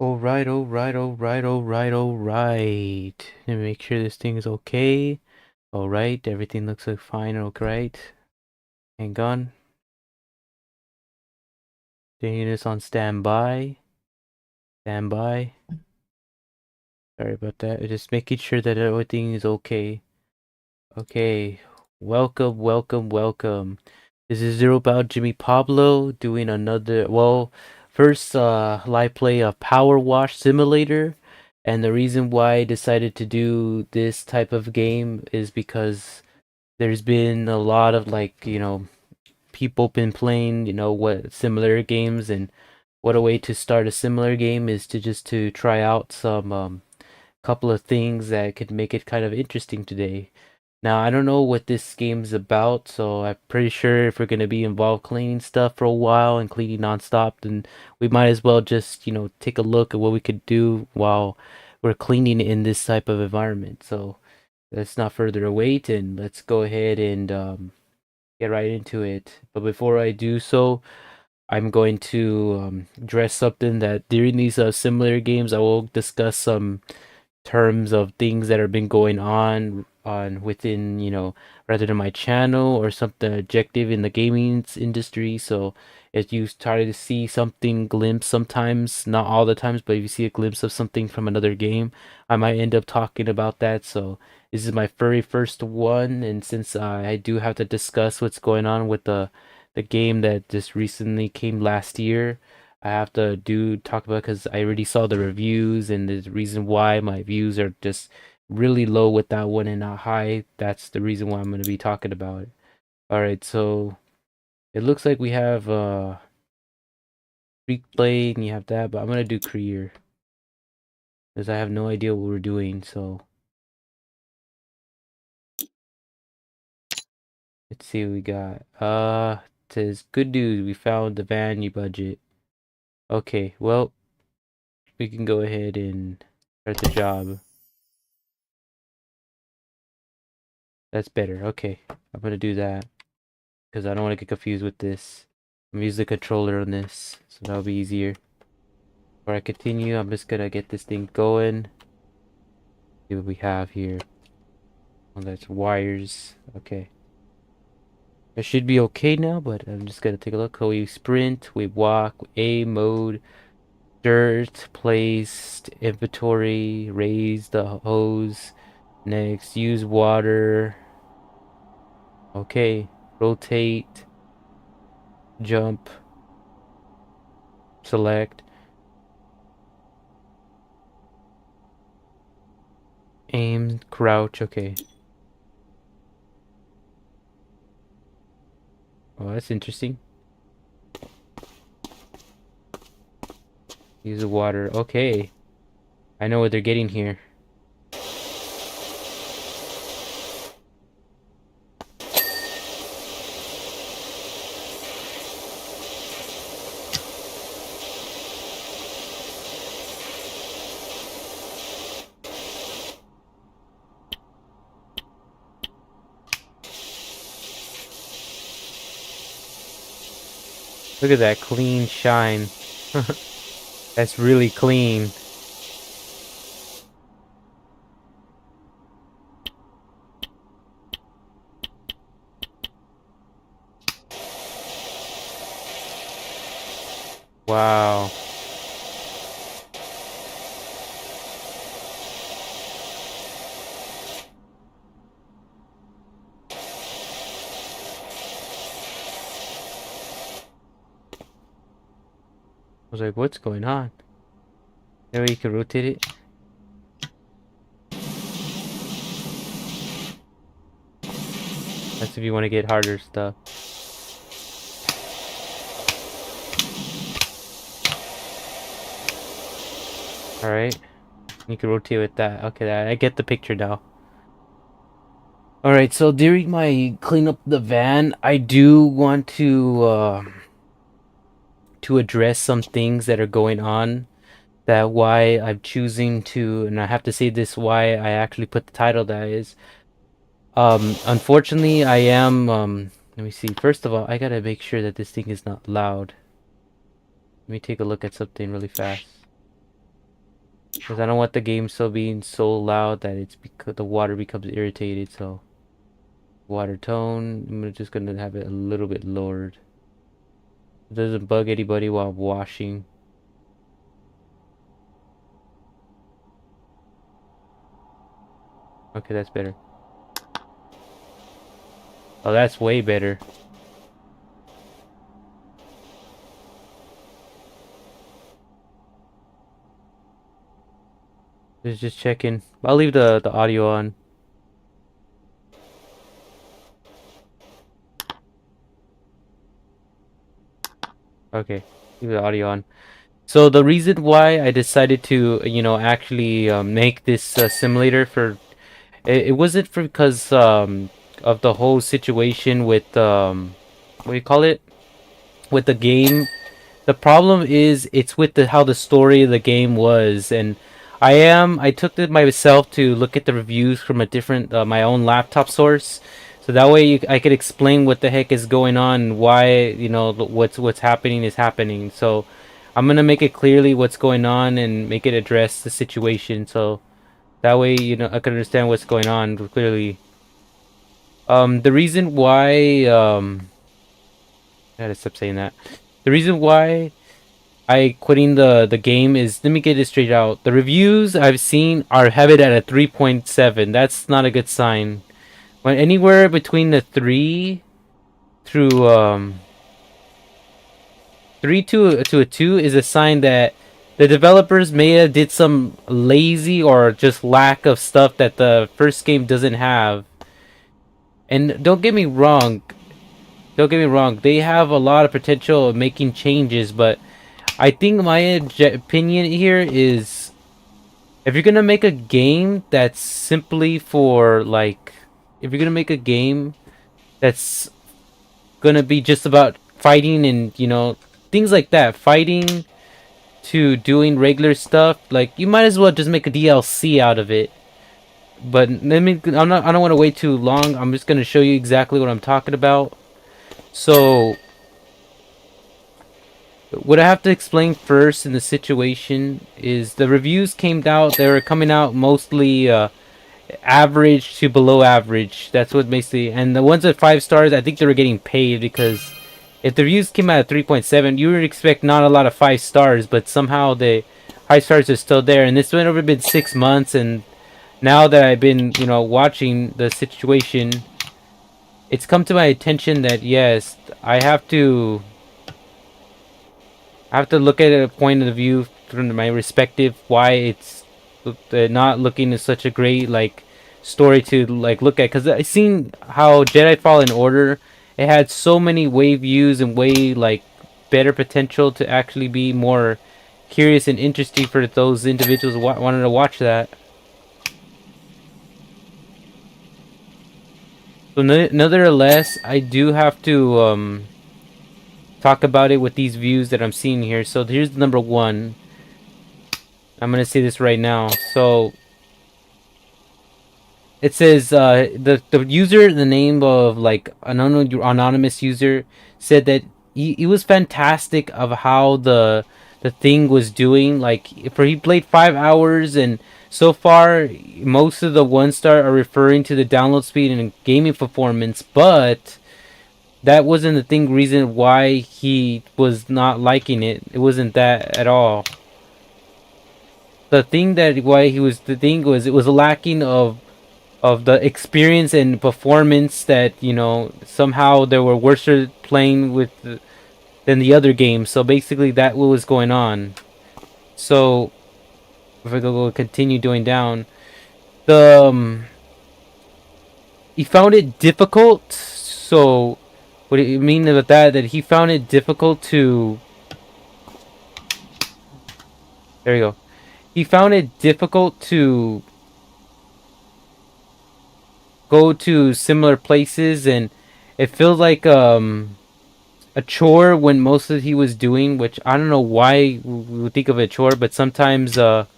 Alright, alright, alright, alright, alright. Let me make sure this thing is okay. Alright, everything looks like fine, alright. Hang on. The unit's on standby. Standby. Sorry about that. Just making sure that everything is okay. Okay. Welcome, welcome, welcome. This is Zero Bout Jimmy Pablo doing another, first live play of Power Wash Simulator. And the reason why I decided to do this type of game is because there's been a lot of people been playing, what similar games, and what a way to start a similar game is to just to try out some couple of things that could make it kind of interesting today. Now, I don't know what this game's about, so I'm pretty sure if we're going to be involved cleaning stuff for a while and cleaning nonstop, then we might as well just, take a look at what we could do while we're cleaning in this type of environment. So let's not further wait and let's go ahead and get right into it. But before I do so, I'm going to address something that during these similar games, I will discuss some terms of things that have been going on within rather than my channel or something objective in the gaming industry. So if you try to see something glimpse sometimes, not all the times, but if you see a glimpse of something from another game, I might end up talking about that. So this is my very first one, and since I do have to discuss what's going on with the game that just recently came last year, I have to talk about because I already saw the reviews and the reason why my views are just really low with that one and not high. That's the reason why I'm going to be talking about it. All right, so it looks like we have Freak Play and you have that, but I'm going to do Career because I have no idea what we're doing. So let's see what we got. It says good news, we found the van you budget. Okay, well, we can go ahead and start the job. That's better. Okay, I'm gonna do that because I don't want to get confused with this. I'm using the controller on this, so that'll be easier. Before I continue, I'm just gonna get this thing going. See what we have here. Oh, that's wires. Okay. It should be okay now, but I'm just gonna take a look. So we sprint, we walk, A mode, dirt, placed, inventory, raise the hose. Next, use water. Okay. Rotate, jump, select. Aim, crouch, okay. Oh, that's interesting. Use the water. Okay. I know what they're getting here. Look at that clean shine. That's really clean. Wow. I was like, what's going on? Maybe you can rotate it. That's if you want to get harder stuff. Alright. You can rotate with that. Okay, I get the picture now. Alright, so during my clean up the van, I do want to address some things that are going on. That why I'm choosing to, and I have to say this, why I actually put the title that is. Unfortunately, I am, let me see. First of all, I gotta make sure that this thing is not loud. Let me take a look at something really fast. because I don't want the game still being so loud that it's because the water becomes irritated. So water tone, I'm just gonna have it a little bit lowered. It doesn't bug anybody while washing. Okay, that's better. Oh, that's way better. Just checking. I'll leave the audio on. Okay, leave the audio on. So the reason why I decided to, actually make this simulator for it wasn't for because of the whole situation with what do you call it? With the game. The problem is it's with the how the story of the game was, and I took it myself to look at the reviews from a different my own laptop source, so that way I could explain what the heck is going on and why what's happening is happening. So I'm gonna make it clearly what's going on and make it address the situation, so that way I can understand what's going on clearly. The reason why I gotta stop saying that. The reason why I quitting the game is, let me get it straight out. The reviews I've seen are have it at a 3.7. That's not a good sign. When anywhere between the 3 through 3 to a 2 is a sign that the developers may have did some lazy or just lack of stuff that the first game doesn't have. And don't get me wrong, they have a lot of potential of making changes, but I think my opinion here is, if you're gonna make a game that's simply for if you're gonna make a game that's gonna be just about fighting and things like that, fighting to doing regular stuff, like, you might as well just make a DLC out of it. But I don't want to wait too long. I'm just gonna show you exactly what I'm talking about. So what I have to explain first in the situation is the reviews came out. They were coming out mostly average to below average. That's what basically. And the ones at 5 stars, I think they were getting paid, because if the reviews came out at 3.7, you would expect not a lot of 5 stars, but somehow the high stars are still there. And this went over been 6 months, and now that I've been watching the situation, it's come to my attention that yes, I have to look at a point of view from my respective why it's not looking as such a great story to look at, because I seen how Jedi Fallen Order, it had so many way views and way better potential to actually be more curious and interesting for those individuals wanted to watch that. So nevertheless, I do have to talk about it with these views that I'm seeing here. So here's number one. I'm gonna say this right now. So it says the user, the name of an anonymous user, said that he was fantastic of how the thing was doing. He played 5 hours, and so far most of the 1 star are referring to the download speed and gaming performance, but that wasn't the reason why he was not liking it. It wasn't that at all. The thing was it was lacking of the experience and performance that somehow they were worse playing than the other games. So basically that what was going on. So if I go continue doing down, the he found it difficult. So what do you mean about that? That he found it difficult to... There you go. He found it difficult to go to similar places, and it feels like a chore when most of he was doing, which I don't know why we would think of a chore, but sometimes some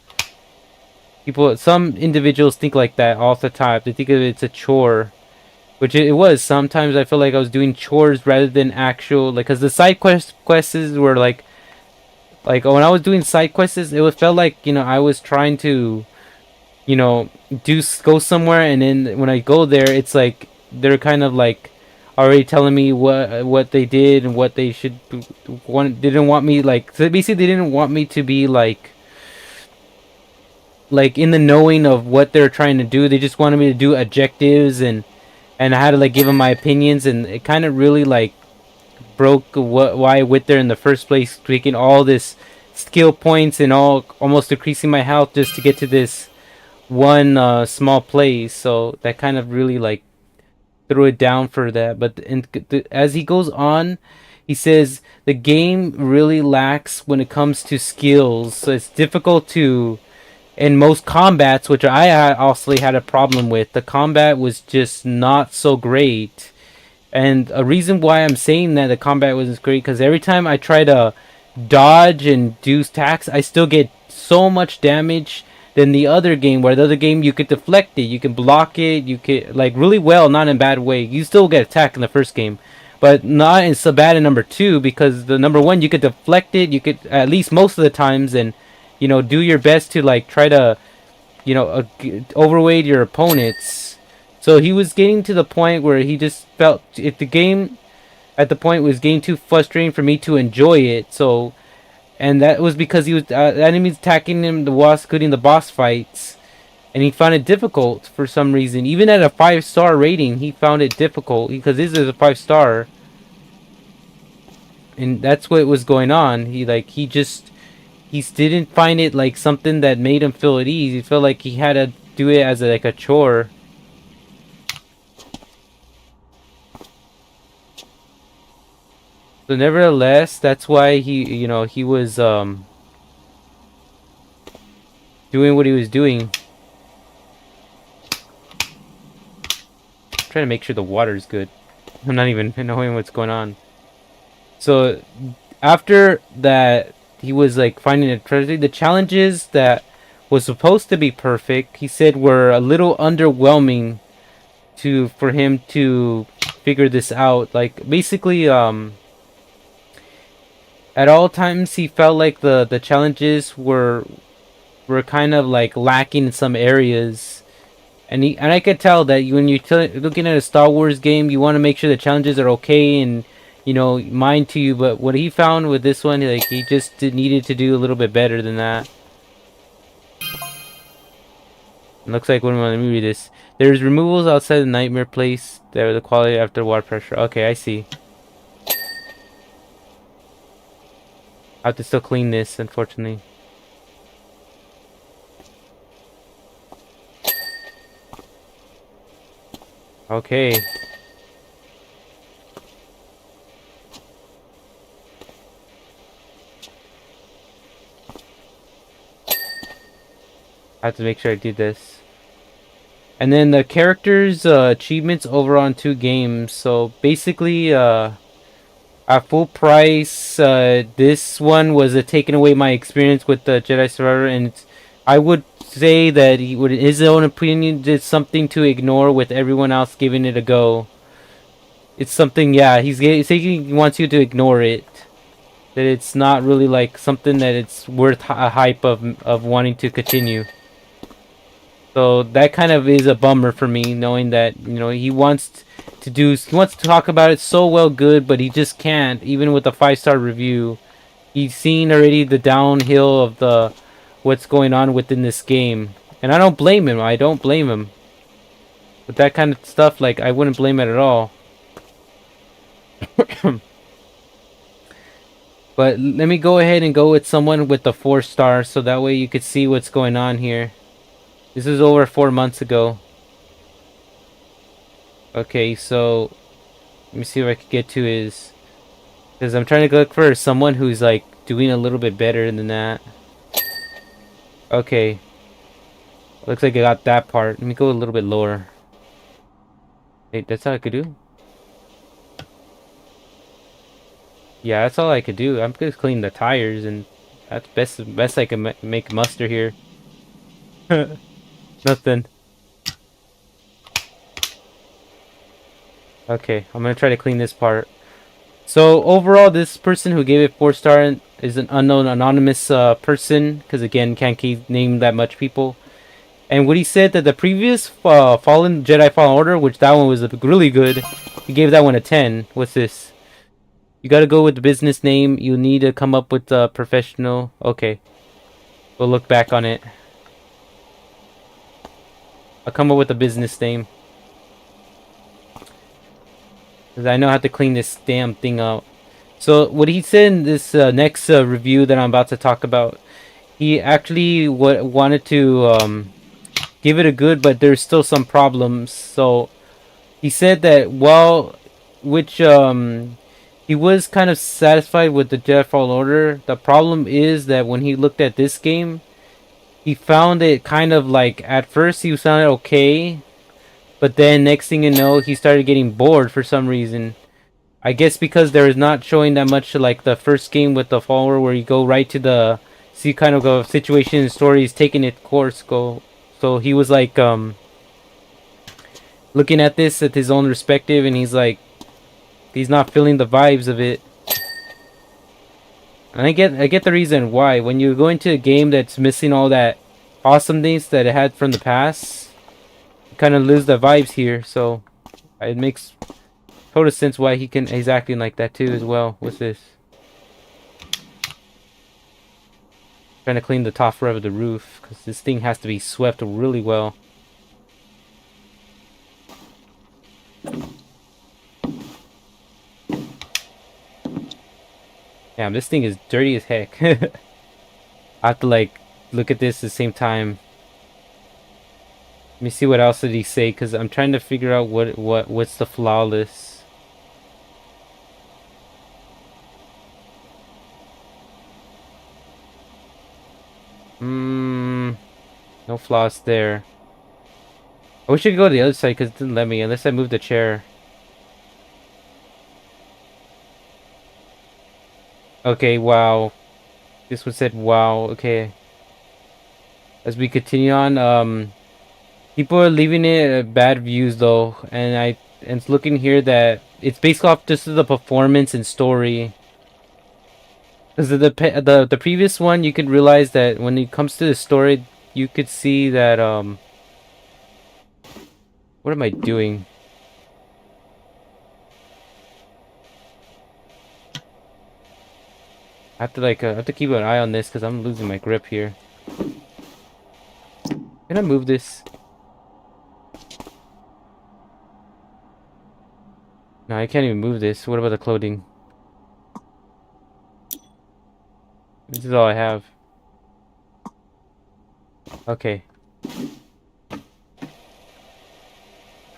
individuals think like that all the time. They think of it's a chore, which it was. Sometimes I feel like I was doing chores rather than actual, because the side quests were Like when I was doing side quests, felt like, you know, I was trying to, you know, go somewhere, and then when I go there, it's like they're kind of like already telling me what they did and what they should didn't want me, like, so basically they didn't want me to be like in the knowing of what they're trying to do. They just wanted me to do objectives, and I had to like give them my opinions, and it kind of really like broke why I went there in the first place, taking all this skill points and almost decreasing my health just to get to this one small place. So that kind of really like threw it down for that. But as he goes on, he says the game really lacks when it comes to skills, so it's difficult to, in most combats, which I also had a problem with. The combat was just not so great, and a reason why I'm saying that the combat wasn't great, because every time I try to dodge and do attacks, I still get so much damage than the other game, where the other game you could deflect it, you can block it, you could, like, really well, not in a bad way. You still get attacked in the first game, but not in so bad in number 2, because the number 1 you could deflect it, you could at least most of the times, and, you know, do your best to like try to, you know, overweight your opponents. So he was getting to the point where he just felt if the game at the point was getting too frustrating for me to enjoy it. So, and that was because he was enemies attacking him, including the boss fights, and he found it difficult for some reason. Even at a 5-star rating, he found it difficult because this is a 5-star, and that's what was going on. He didn't find it like something that made him feel at ease. He felt like he had to do it as like a chore. So nevertheless, that's why he was doing what he was doing. I'm trying to make sure the water's good. I'm not even knowing what's going on. So after that, he was like finding a treasure. The challenges that was supposed to be perfect, he said, were a little underwhelming for him to figure this out. Like basically, at all times he felt like the challenges were kind of like lacking in some areas. And I could tell that when you're looking at a Star Wars game, you want to make sure the challenges are okay and, you know, mind to you. But what he found with this one, like, he just needed to do a little bit better than that. It looks like, let me read this. There's removals outside the nightmare place. There, the quality after water pressure. Okay, I see. I have to still clean this, unfortunately. Okay. I have to make sure I do this. And then the characters achievements over on 2 games. So basically, at full price, this one was taking away my experience with the Jedi Survivor, and I would say that in his own opinion, did something to ignore with everyone else giving it a go. It's something, yeah, he's saying he wants you to ignore it. That it's not really like something that it's worth a hype of wanting to continue. So that kind of is a bummer for me, knowing that, you know, he wants to talk about it so well good, but he just can't, even with a 5-star review. He's seen already the downhill of what's going on within this game. And I don't blame him. I don't blame him. But that kind of stuff, like, I wouldn't blame it at all. But let me go ahead and go with someone with the 4-star, so that way you could see what's going on here. This is over 4 months ago. Okay, so let me see if I can get to his, because I'm trying to look for someone who's like doing a little bit better than that. Okay, looks like I got that part. Let me go a little bit lower. Hey, that's all I could do. Yeah, that's all I could do. I'm just clean the tires, and that's best I can make muster here. Nothing. Okay, I'm gonna try to clean this part. So overall, this person who gave it 4-star is an unknown anonymous person, because again, can't keep name that much people. And what he said that the previous Jedi Fallen Order, which that one was really good, he gave that one a 10. What's this? You gotta go with the business name. You need to come up with a professional. Okay, we'll look back on it. I'll come up with a business name, because I know how to clean this damn thing out. So what he said in this next review that I'm about to talk about, he actually wanted to give it a good, but there's still some problems. So he said that he was kind of satisfied with the Jedi Fallen Order. The problem is that when he looked at this game, he found it kind of like, at first he sounded okay, but then next thing you know, he started getting bored for some reason. I guess because there is not showing that much like the first game with the follower, where you go right to the see kind of a situation and story is taking its course. So he was like looking at this at his own perspective, and he's like, he's not feeling the vibes of it. And I get the reason why. When you go into a game that's missing all that awesomeness that it had from the past, you kind of lose the vibes here. So it makes total sense why he's acting like that too as well. What's this? Trying to clean the top floor of the roof, because this thing has to be swept really well. Damn, this thing is dirty as heck. I have to like look at this at the same time. Let me see what else did he say, because I'm trying to figure out what's the flawless. No flaws there. I wish I could go to the other side, because it didn't let me unless I move the chair. Okay, wow. This one said wow. Okay. As we continue on, people are leaving it bad views though, and it's looking here that it's based off just the performance and story. Because the previous one, you could realize that when it comes to the story, you could see that what am I doing? I have to keep an eye on this because I'm losing my grip here. Can I move this? No, I can't even move this. What about the clothing? This is all I have. Okay.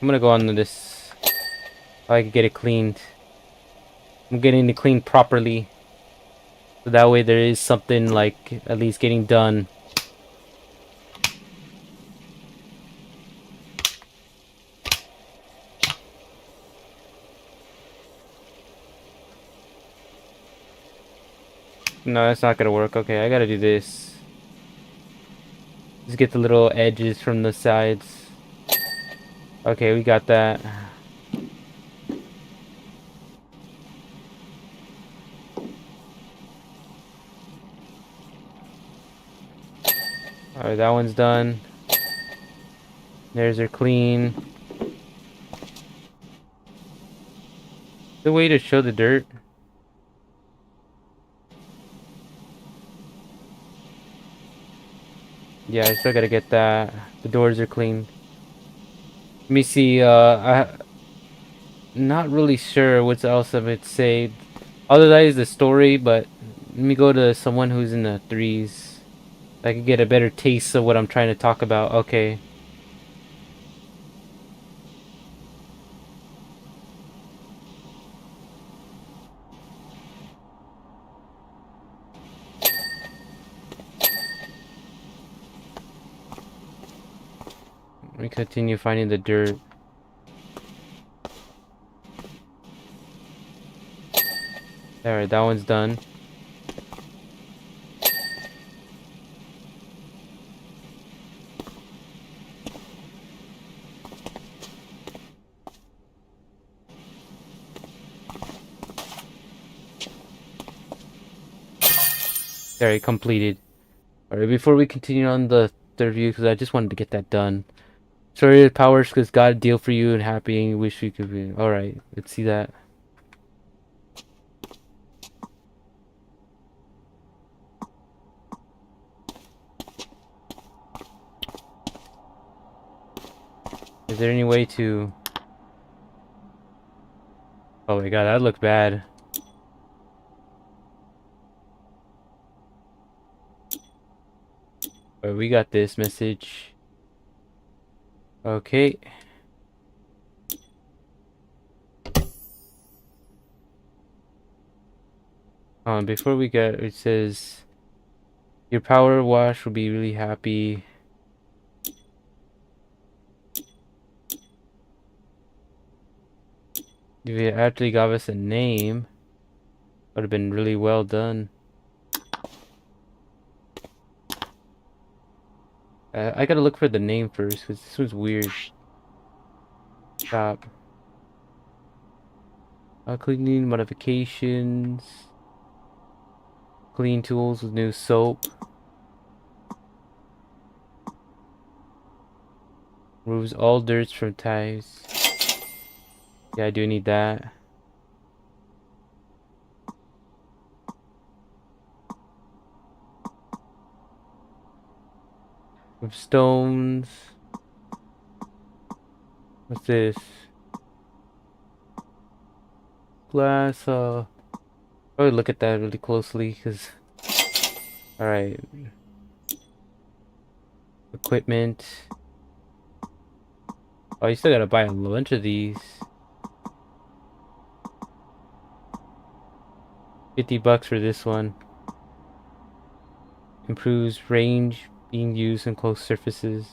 I'm gonna go on to this. So I can get it cleaned. I'm getting it cleaned properly. So that way there is something like at least getting done. No, that's not gonna work. Okay, I gotta do this. Just get the little edges from the sides. Okay, we got that. Alright, that one's done. There's her clean. The way to show the dirt. Yeah, I still gotta get that. The doors are clean. Let me see, I'm not really sure what else of it say. Other than that is the story, but let me go to someone who's in the threes. I can get a better taste of what I'm trying to talk about. Okay. Let me continue finding the dirt. Alright, that one's done. Alright, completed. Alright, before we continue on the third review, because I just wanted to get that done. Sorry, powers, because got a deal for you and happy. Wish we could be. Alright, let's see that. Is there any way to... Oh my god, that looked bad. Alright, we got this message. Okay. Before we get, it says... Your power wash will be really happy. If you actually gave us a name, would have been really well done. I gotta look for the name first, because this was weird. Stop. Cleaning modifications. Clean tools with new soap. Removes all dirts from ties. Yeah, I do need that. With stones. What's this? Glass, probably look at that really closely, because... Alright. Equipment. Oh, you still gotta buy a bunch of these. $50 for this one. Improves range being used in close surfaces.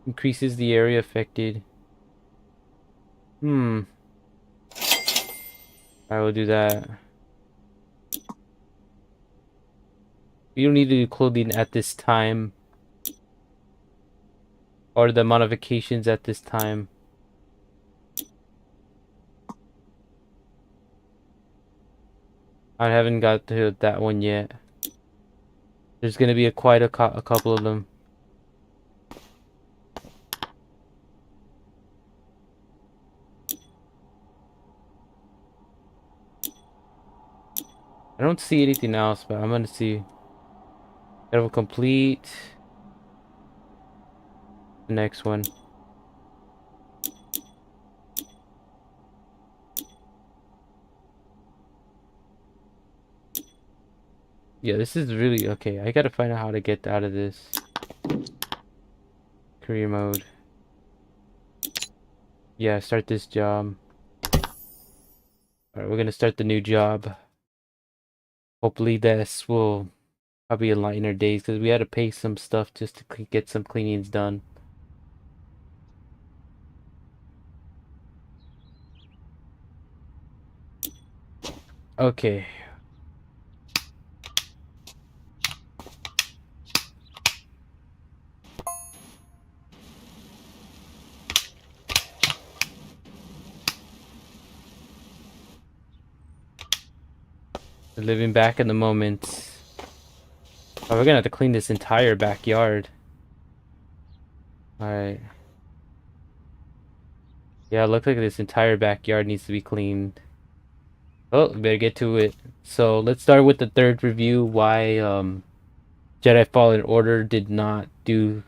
Increases the area affected. I will do that. You don't need to do clothing at this time. Or the modifications at this time. I haven't got to that one yet. There's gonna be quite a couple of them. I don't see anything else, but I'm gonna see. It'll complete the next one. Yeah, this is really okay. I gotta find out how to get out of this. Career mode. Yeah, start this job. Alright, we're gonna start the new job. Hopefully this will probably enlighten our days, because we had to pay some stuff just to get some cleanings done. Okay. Living back in the moment. Oh, we're gonna have to clean this entire backyard. Alright. Yeah, it looks like this entire backyard needs to be cleaned. Oh, we better get to it. So let's start with the third review. Why Jedi Fallen Order did not do.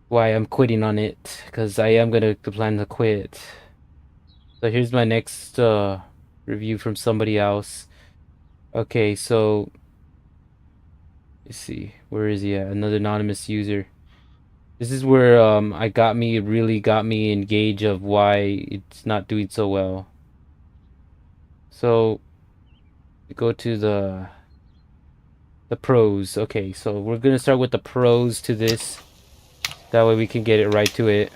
Why I'm quitting on it, because I am gonna plan to quit. So here's my next review from somebody else. Okay, so let's see, where is he at? Another anonymous user. This is where really got me engaged of why it's not doing so well. So go to the pros. Okay, so we're gonna start with the pros to this. That way we can get it right to it.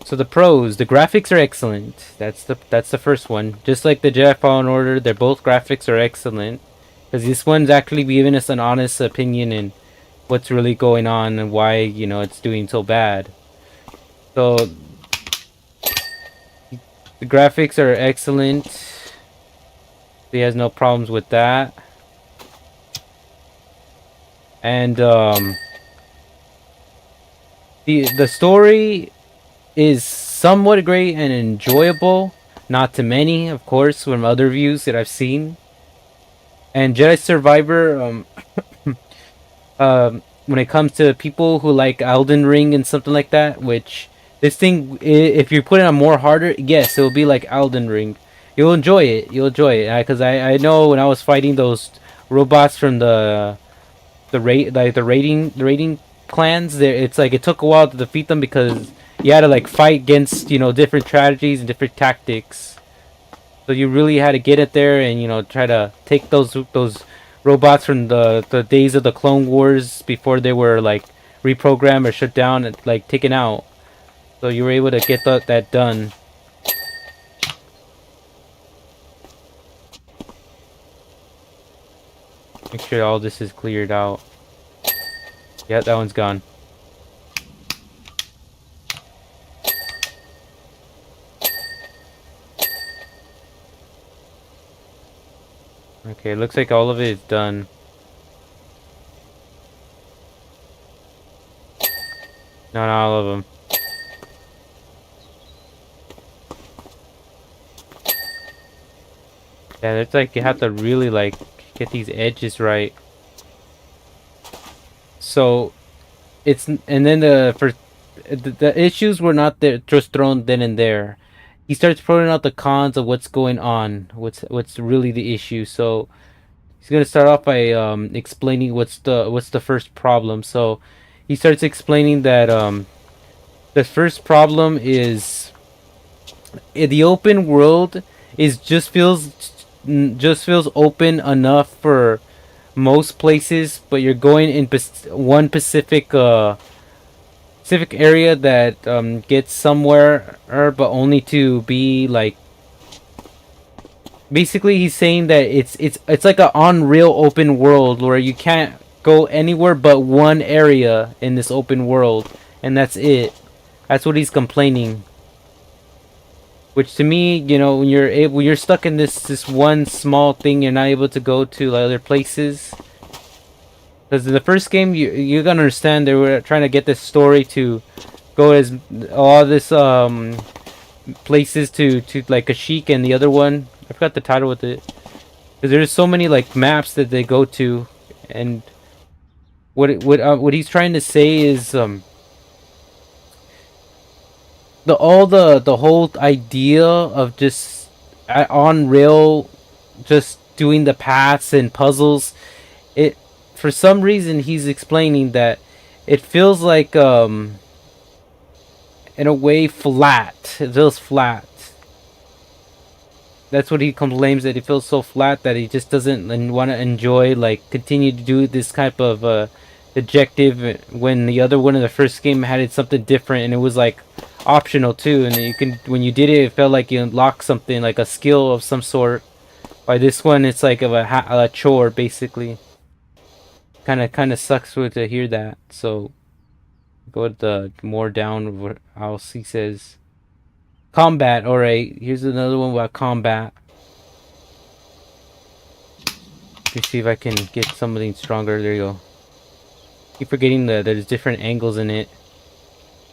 So the pros, the graphics are excellent. That's the first one. Just like the Jedi Fallen Order, they're both graphics are excellent. Because this one's actually giving us an honest opinion in what's really going on and why, it's doing so bad. So The graphics are excellent. He has no problems with that. And the story is somewhat great and enjoyable. Not to many, of course, from other reviews that I've seen. And Jedi Survivor, when it comes to people who like Elden Ring and something like that, which this thing, if you put it on more harder, yes, it will be like Elden Ring. You'll enjoy it. You'll enjoy it, because I know when I was fighting those robots from the rating clans, there it's like it took a while to defeat them because you had to like fight against different strategies and different tactics. So you really had to get it there and try to take those robots from the days of the Clone Wars before they were like reprogrammed or shut down and like taken out. So you were able to get that done. Make sure all this is cleared out. Yeah, that one's gone. Okay, looks like all of it is done. No, not all of them. Yeah, it's like you have to really like get these edges right. So it's and then the issues were not there just thrown then and there. He starts throwing out the cons of what's going on, what's really the issue. So he's gonna start off by explaining what's the first problem. So he starts explaining that the first problem is the open world is just feels open enough for most places, but you're going in one specific area that gets somewhere, but only to be like. Basically, he's saying that it's like an unreal open world where you can't go anywhere but one area in this open world, and that's it. That's what he's complaining. Which to me, when you're stuck in this one small thing, you're not able to go to other places. Because in the first game, you're gonna understand they were trying to get this story to go as all this places to like Kashyyyk and the other one. I forgot the title with it. Because there's so many like maps that they go to, and what he's trying to say is the whole idea of just on rail, just doing the paths and puzzles. It for some reason he's explaining that it feels like in a way flat. It feels flat. That's what he complains, that he feels so flat that he just doesn't want to enjoy, like, continue to do this type of objective, when the other one in the first game had it something different and it was like optional too, and you can, when you did it, it felt like you unlocked something like a skill of some sort. By this one, it's like of a chore basically. Kind of sucks to hear that. So go with the more down what else he says. Combat. All right, here's another one about combat. Let me see if I can get something stronger. There you go. Keep forgetting that there's different angles in it.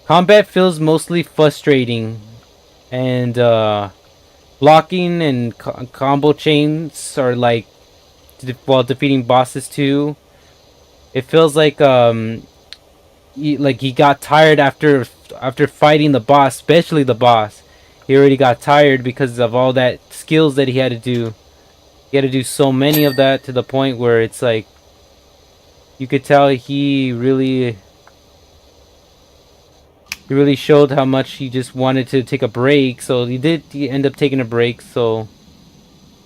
Combat feels mostly frustrating, and blocking and combo chains are like while defeating bosses too. It feels like he got tired after fighting the boss, especially the boss. He already got tired because of all that skills that he had to do. He had to do so many of that to the point where it's like you could tell he really showed how much he just wanted to take a break. So he end up taking a break. So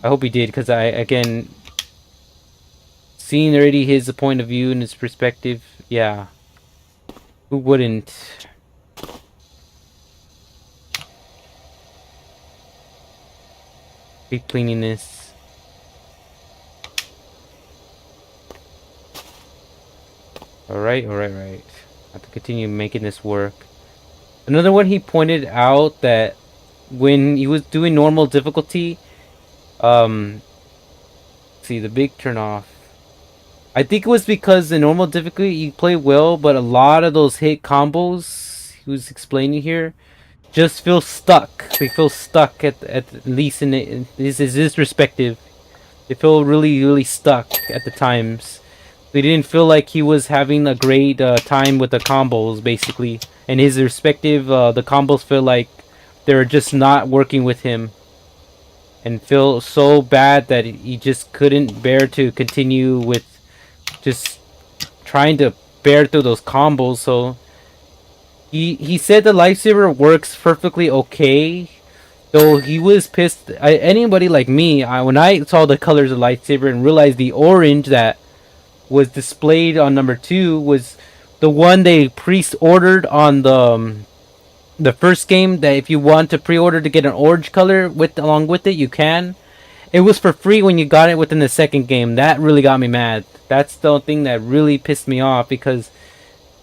I hope he did, because I, again, seeing already his point of view and his perspective, yeah, who wouldn't? Deep cleanliness. Alright. I have to continue making this work. Another one he pointed out that when he was doing normal difficulty, see the big turn off. I think it was because the normal difficulty you play well, but a lot of those hit combos he was explaining here just feel stuck. They feel stuck at least in his respective. They feel really stuck at the times. They didn't feel like he was having a great time with the combos basically, and his respective the combos feel like they're just not working with him, and feel so bad that he just couldn't bear to continue with just trying to bear through those combos. So he said the lightsaber works perfectly okay, though he was pissed. Anybody like me, when I saw the colors of lightsaber and realized the orange that was displayed on number 2 was the one they pre-ordered on the first game, that if you want to pre-order to get an orange color with along with it, you can. It was for free when you got it within the second game. That really got me mad. That's the thing that really pissed me off, because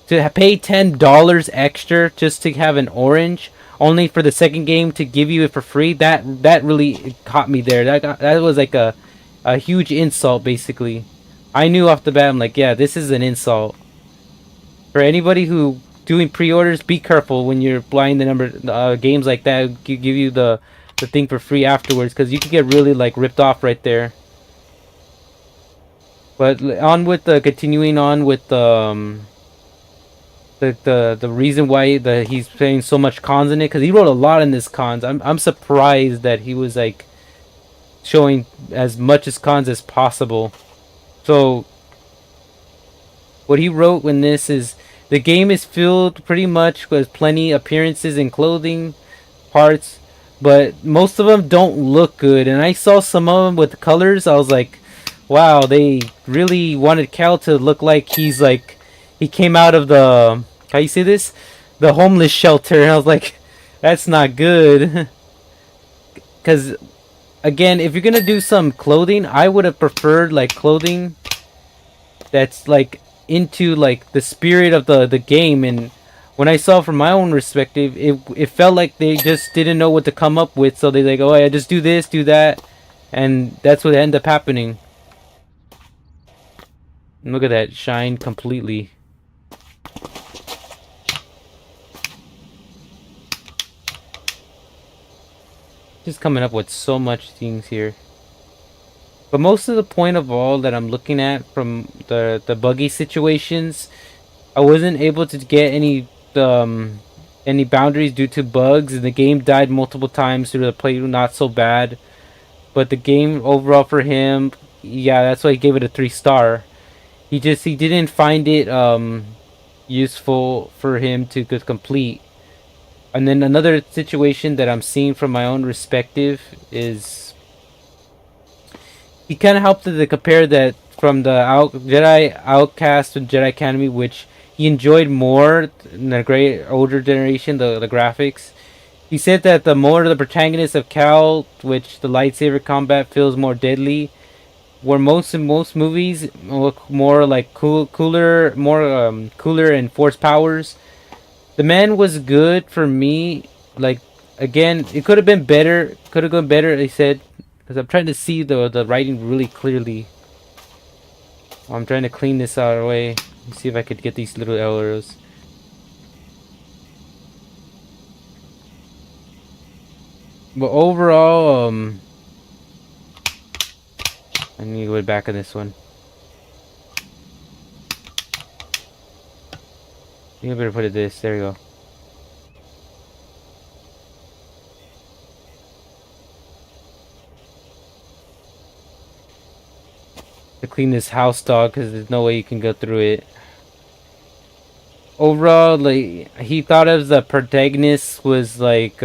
to pay $10 extra just to have an orange, only for the second game to give you it for free, that really caught me there. That was like a huge insult basically. I knew off the bat, I'm like, yeah, this is an insult. For anybody who doing pre-orders, be careful when you're buying the number games like that. Give you the thing for free afterwards, because you could get really like ripped off right there. But on with the continuing on with the reason why he's playing so much cons in it, because he wrote a lot in this cons. I'm surprised that he was like showing as much as cons as possible. So what he wrote in this is, the game is filled pretty much with plenty appearances and clothing parts, but most of them don't look good. And I saw some of them with colors. I was like, wow, they really wanted Cal to look like he's like, he came out of the, how you say this? The homeless shelter. And I was like, that's not good. Because, again, if you're going to do some clothing, I would have preferred like clothing that's like into like the spirit of the game. And when I saw from my own perspective, it felt like they just didn't know what to come up with, so they like, oh yeah, just do this, do that, and that's what ended up happening. And look at that, shine completely. Just coming up with so much things here. But most of the point of all that I'm looking at from the buggy situations, I wasn't able to get any boundaries due to bugs, and the game died multiple times through the playthrough. Not so bad, but the game overall for him, yeah, that's why he gave it a 3-star. He didn't find it useful for him to complete. And then another situation that I'm seeing from my own perspective is, he kind of helped to compare that from the Jedi Outcast to Jedi Academy, which he enjoyed more in the great older generation, the graphics. He said that the more the protagonist of Cal, which the lightsaber combat feels more deadly, where most movies look more like cooler and force powers. The man was good for me. Like, again, it could have been better. Could have gone better. They said, because I'm trying to see the writing really clearly. I'm trying to clean this out of the way. Let's see if I could get these little arrows. But overall, I need to go back on this one. You better put it this. There you go. To clean this house dog, because there's no way you can go through it. Overall, like, he thought of the protagonist was like, he's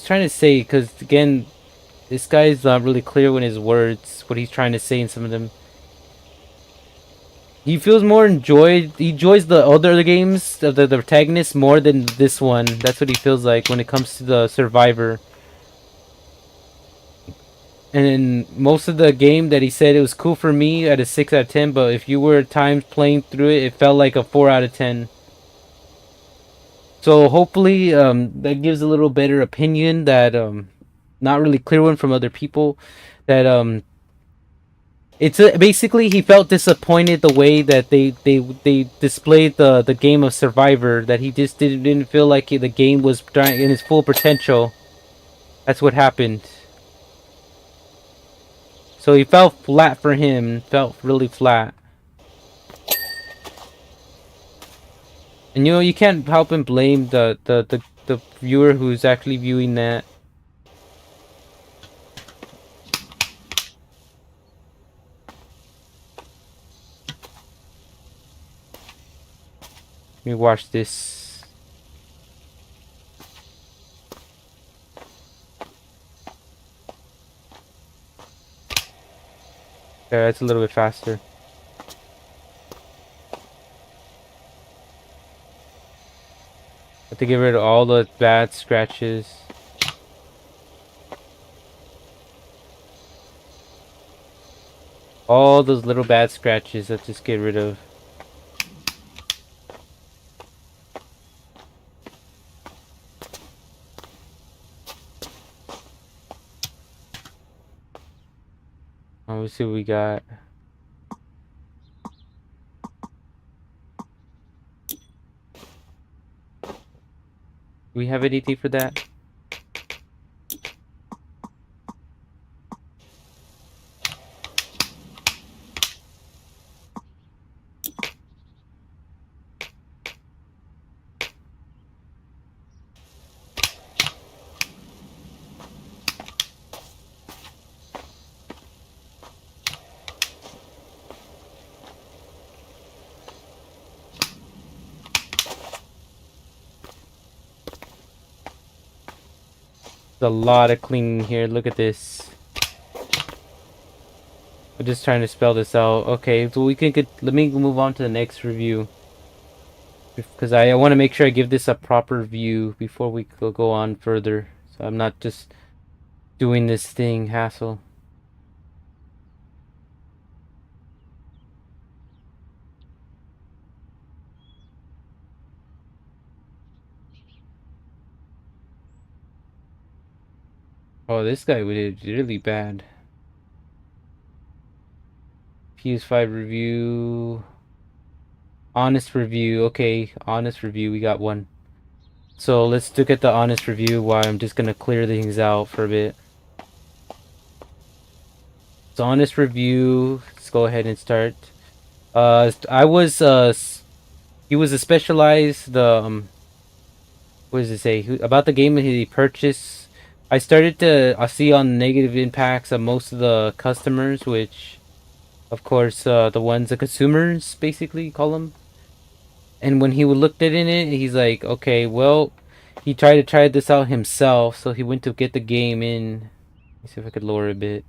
trying to say, because again, this guy's not really clear with his words, what he's trying to say in some of them. He feels more enjoyed. He enjoys the other games of the protagonist more than this one. That's what he feels like when it comes to the Survivor. And in most of the game that he said, it was cool for me at a 6 out of 10, but if you were at times playing through it, it felt like a 4 out of 10. So hopefully that gives a little better opinion, that not really clear one from other people, that it's basically he felt disappointed the way that they displayed the game of Survivor, that he just didn't feel like the game was trying in its full potential. That's what happened. So he felt flat for him, felt really flat. And you can't help and blame the viewer who's actually viewing that. Let me watch this. Yeah, it's a little bit faster. Have to get rid of all the bad scratches. All those little bad scratches, let's just get rid of. Let's see what we got. Do we have anything for that? There's a lot of cleaning here. Look at this. I'm just trying to spell this out. Okay, so we can get. Let me move on to the next review, because I want to make sure I give this a proper view before we go on further. So I'm not just doing this thing hassle. Oh, this guy did really bad. PS5 review. Honest review. Okay, honest review. We got one. So let's look at the honest review while I'm just gonna clear things out for a bit. So honest review. Let's go ahead and start. He was a specialized what does it say about the game that he purchased. I started to see on negative impacts of most of the customers, which of course the ones the consumers basically call them. And when he looked at it, he's like, okay, well, he tried to try this out himself, so he went to get the game in. Let me see if I could lower a bit.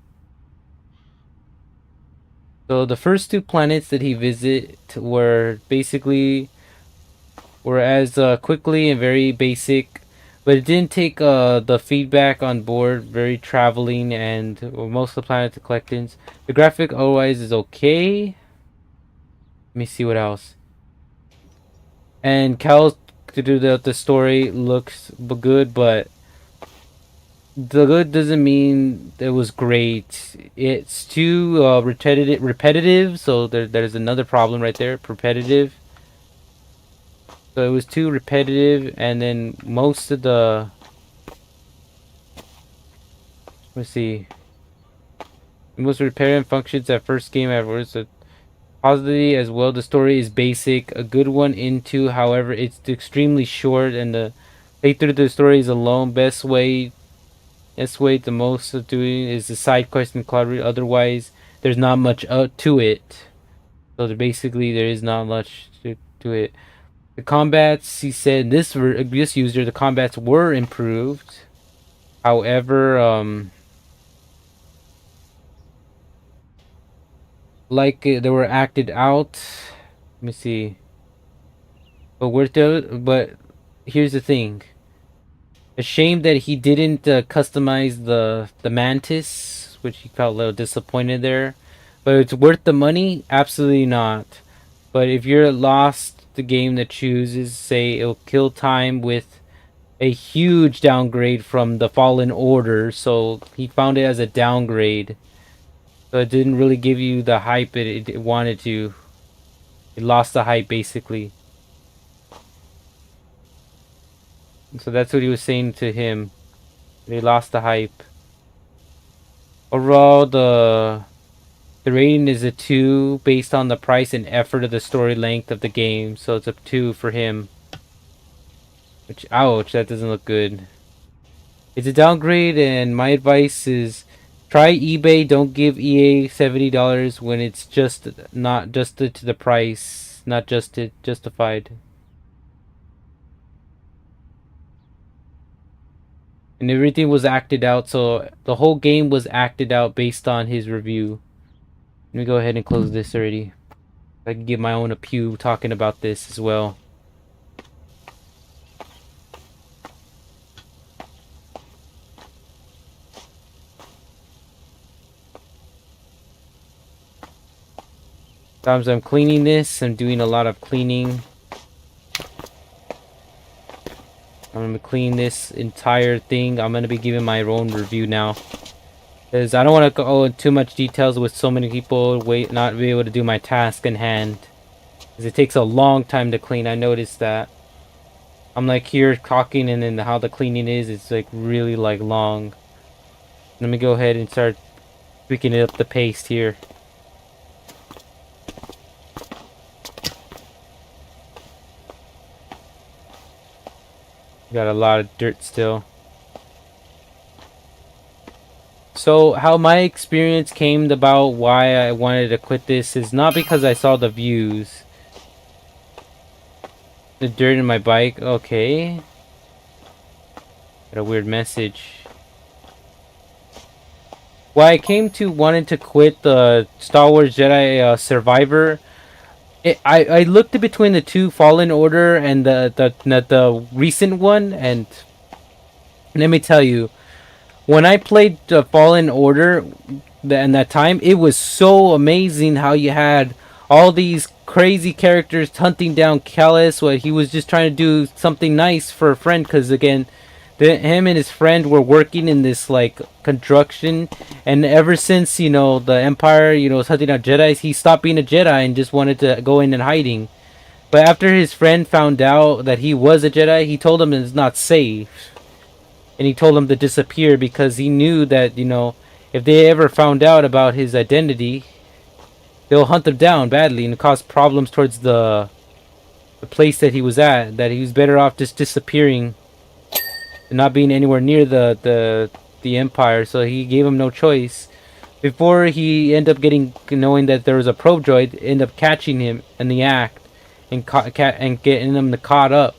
So the first two planets that he visited were basically as quickly and very basic, but it didn't take the feedback on board. Very traveling and most of the planet collections. The graphic otherwise is okay. Let me see what else. And Cal to do the story looks good, but the good doesn't mean it was great. It's too repetitive. So there's another problem right there. Repetitive. So it was too repetitive, and then most of the. Let's see. Most repetitive functions at first game afterwards. So positively as well. The story is basic. A good one into, however, it's extremely short, and the playthrough the story is alone. Best way the most of doing is the side quest and cloud read. Otherwise, there's not much to it. So there is not much to it. The combats, he said, this user, the combats were improved. However, they were acted out. Let me see. But here's the thing. A shame that he didn't customize the mantis, which he felt a little disappointed there. But it's worth the money? Absolutely not. But if you're lost the game that chooses, say, it'll kill time with a huge downgrade from the Fallen Order. So he found it as a downgrade. So it didn't really give you the hype it wanted to. It lost the hype basically. So that's what he was saying to him. They lost the hype. Overall, the rating is a 2 based on the price and effort of the story length of the game. So it's a 2 for him. Which, ouch, that doesn't look good. It's a downgrade, and my advice is try eBay. Don't give EA $70 when it's just not adjusted to the price, not justified. And everything was acted out, so the whole game was acted out based on his review. Let me go ahead and close this already. I can give my own a pew talking about this as well. Sometimes I'm cleaning this. I'm doing a lot of cleaning. I'm gonna clean this entire thing. I'm gonna be giving my own review now, because I don't want to go into too much details with so many people. Not be able to do my task in hand, because it takes a long time to clean. I noticed that. I'm like here talking, and then how the cleaning is, it's like really like long. Let me go ahead and start tweaking it up the paste here. Got a lot of dirt still. So how my experience came about, why I wanted to quit this, is not because I saw the views. The dirt in my bike, okay. Got a weird message. Why I came to wanting to quit the Star Wars Jedi Survivor, I looked between the two, Fallen Order and the recent one, and let me tell you, when I played the Fallen Order in that time, it was so amazing how you had all these crazy characters hunting down Callus. What he was just trying to do something nice for a friend, because again, him and his friend were working in this like construction, and ever since, you know, the Empire, you know, was hunting down Jedis, he stopped being a Jedi and just wanted to go in and hiding. But after his friend found out that he was a Jedi, he told him it's not safe, and he told him to disappear, because he knew that, you know, if they ever found out about his identity, they'll hunt him down badly and cause problems towards the place that he was at. That he was better off just disappearing and not being anywhere near the Empire. So he gave him no choice. Before he ended up knowing that there was a probe droid, end up catching him in the act and getting him caught up,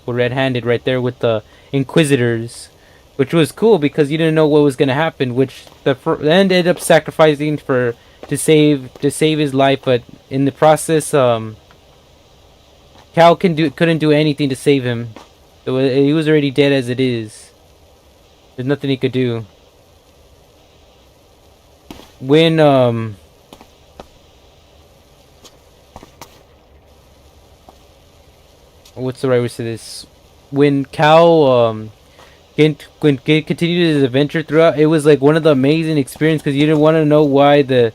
red-handed right there with the Inquisitors, which was cool because you didn't know what was gonna happen. Which the end ended up sacrificing to save his life, but in the process, Cal couldn't do anything to save him. He was already dead as it is. There's nothing he could do. When what's the right way to say this? When Cal continued his adventure throughout, it was like one of the amazing experiences, because you didn't want to know why the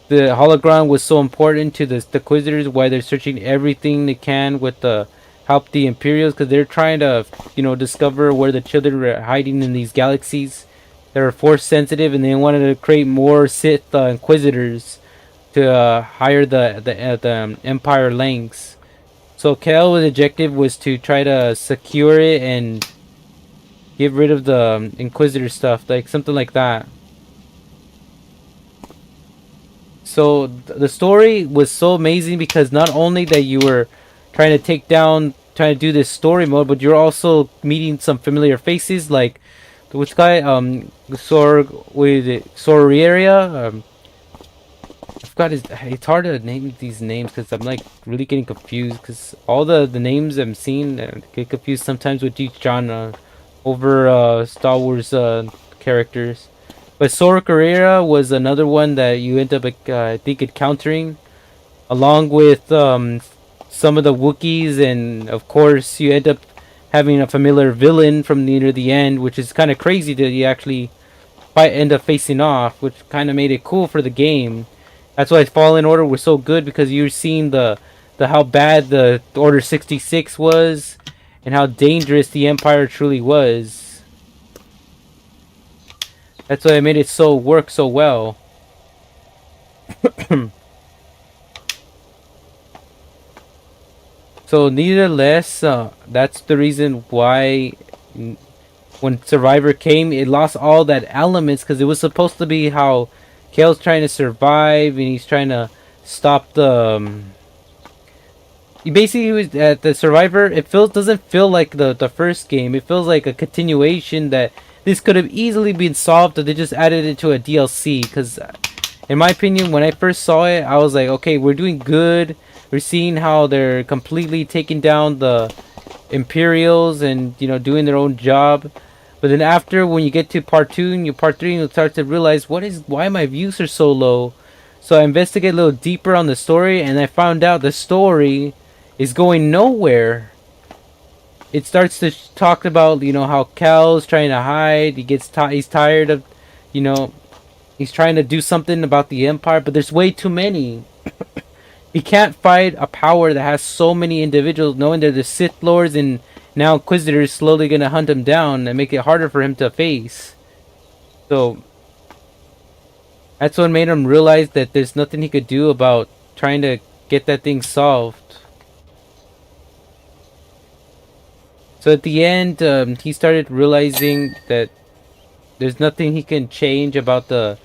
hologram was so important to the Inquisitors, why they're searching everything they can with the help the Imperials, because they're trying to, you know, discover where the children were hiding in these galaxies that are force sensitive, and they wanted to create more Sith Inquisitors to hire the Empire ranks. So Cal's objective was to try to secure it and get rid of the Inquisitor stuff, like something like that. So the story was so amazing, because not only that you were trying to do this story mode, but you're also meeting some familiar faces, like which guy, Sorieria. I forgot it's hard to name these names because I'm like really getting confused, because all the names I'm seeing get confused sometimes with each genre over Star Wars characters. But Sora Carrera was another one that you end up I think encountering, along with some of the Wookiees, and of course you end up having a familiar villain from near the end, which is kind of crazy that you actually end up facing off, which kind of made it cool for the game. That's why Fallen Order was so good, because you're seeing the how bad the Order 66 was and how dangerous the Empire truly was. That's why I made it so work so well. So nevertheless, that's the reason why when Survivor came, it lost all that elements, because it was supposed to be how Kale's trying to survive and he's trying to stop the. He basically was at the Survivor. It doesn't feel like the first game. It feels like a continuation that this could have easily been solved if they just added it to a DLC. Because, in my opinion, when I first saw it, I was like, okay, we're doing good. We're seeing how they're completely taking down the Imperials and doing their own job. But then after, when you get to part 2 and part 3, you start to realize why my views are so low. So I investigate a little deeper on the story, and I found out the story is going nowhere. It starts to talk about how Cal's trying to hide. He's tired of he's trying to do something about the Empire, but there's way too many. He can't fight a power that has so many individuals, knowing they're the Sith Lords and now Inquisitors slowly gonna hunt him down and make it harder for him to face. So that's what made him realize that there's nothing he could do about trying to get that thing solved. So at the end, he started realizing that there's nothing he can change about the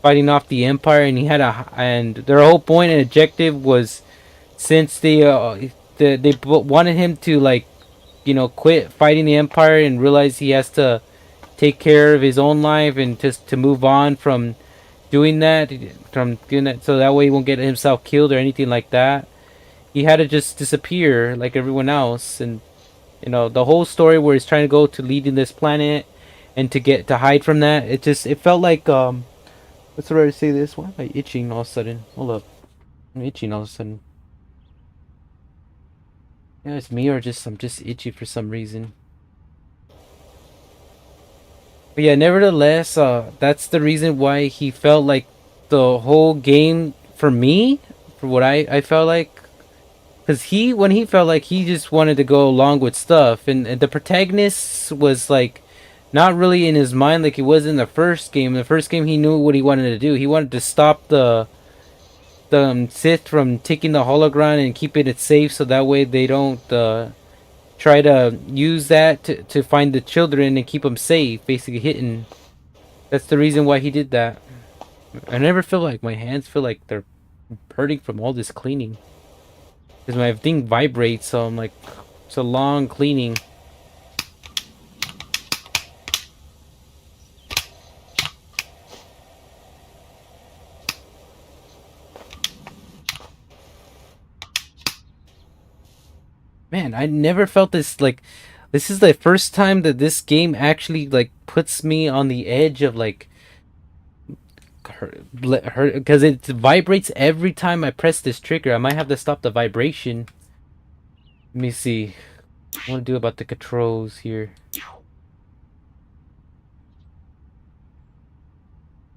fighting off the Empire, and and their whole point and objective was, since they wanted him to quit fighting the Empire and realize he has to take care of his own life and just to move on from doing that, so that way he won't get himself killed or anything like that. He had to just disappear like everyone else, and the whole story where he's trying to go to leading this planet and to hide from that, it felt like what's the right to say this? Why am I itching all of a sudden? Hold up, I'm itching all of a sudden. Yeah, it's me, or I'm just itchy for some reason. But yeah, nevertheless, that's the reason why he felt like the whole game, for me, for what I felt like, because when he felt like he just wanted to go along with stuff, and the protagonist was like not really in his mind like he was in the first game. In the first game, he knew what he wanted to do. He wanted to stop the Sith from taking the hologram and keeping it safe, so that way they don't try to use that to find the children and keep them safe, basically hidden. That's the reason why he did that. I never feel like my hands feel like they're hurting from all this cleaning, because my thing vibrates, so I'm like, it's a long cleaning. Man, I never felt this, like, this is the first time that this game actually puts me on the edge of because it vibrates every time I press this trigger. I might have to stop the vibration. Let me see. What I want to do about the controls here.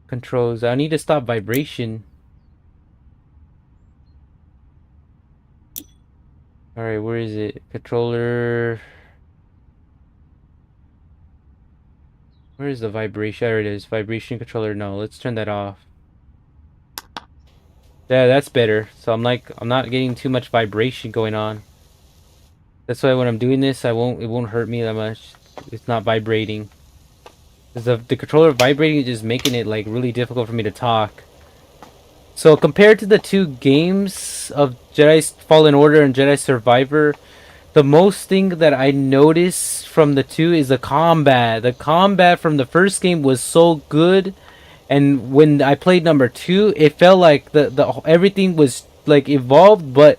Controls. I need to stop vibration. Alright, where is it? Controller. Where is the vibration? There it is. Vibration controller. No, let's turn that off. Yeah, that's better. So I'm not getting too much vibration going on. That's why when I'm doing this, it won't hurt me that much. It's not vibrating. Because the controller vibrating is just making it really difficult for me to talk. So compared to the two games of Jedi Fallen Order and Jedi Survivor, the most thing that I noticed from the two is the combat. The combat from the first game was so good, and when I played number 2, it felt like the everything was evolved, but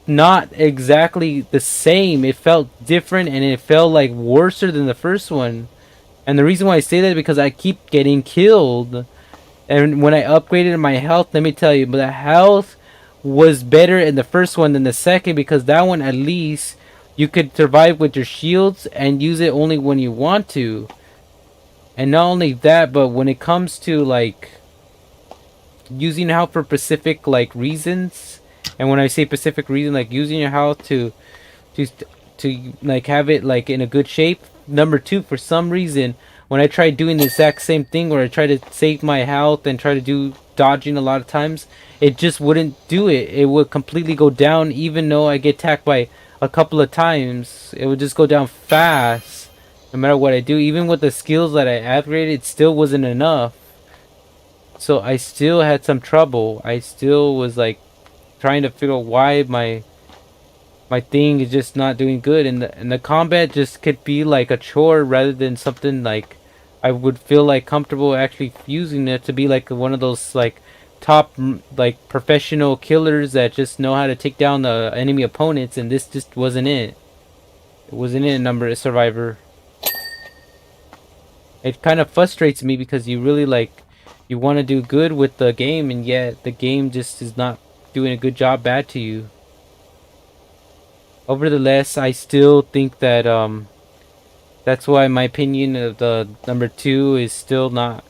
not exactly the same. It felt different, and it felt worse than the first one. And the reason why I say that is because I keep getting killed. And when I upgraded my health, let me tell you, but the health was better in the first one than the second, because that one at least you could survive with your shields and use it only when you want to. And not only that, but when it comes to like using your health for specific like reasons, and when I say specific reason, like using your health to to like have it like in a good shape. Number two, for some reason, when I tried doing the exact same thing where I try to save my health and try to do dodging a lot of times, it just wouldn't do it. It would completely go down, even though I get attacked by a couple of times. It would just go down fast, no matter what I do. Even with the skills that I upgraded, it still wasn't enough. So I still had some trouble. I still was like trying to figure out why my thing is just not doing good, and the combat just could be like a chore rather than something like I would feel like comfortable actually using it to be like one of those like top like professional killers that just know how to take down the enemy opponents, and this just wasn't it. It wasn't it, number survivor. It kind of frustrates me because you really like you want to do good with the game, and yet the game just is not doing a good job bad to you. Nevertheless, I still think that that's why my opinion of the number 2 is still not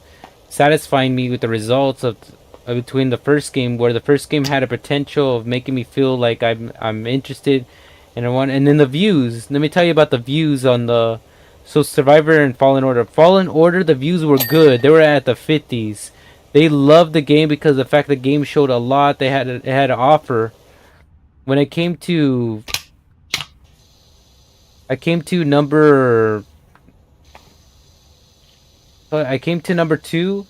satisfying me with the results of between the first game, where the first game had a potential of making me feel like I'm interested and I want. And then the views. Let me tell you about the views on the Survivor and Fallen Order. Fallen Order, the views were good. They were at the 50s. They loved the game because of the fact the game showed a lot. It had an offer. When I came to number number 2,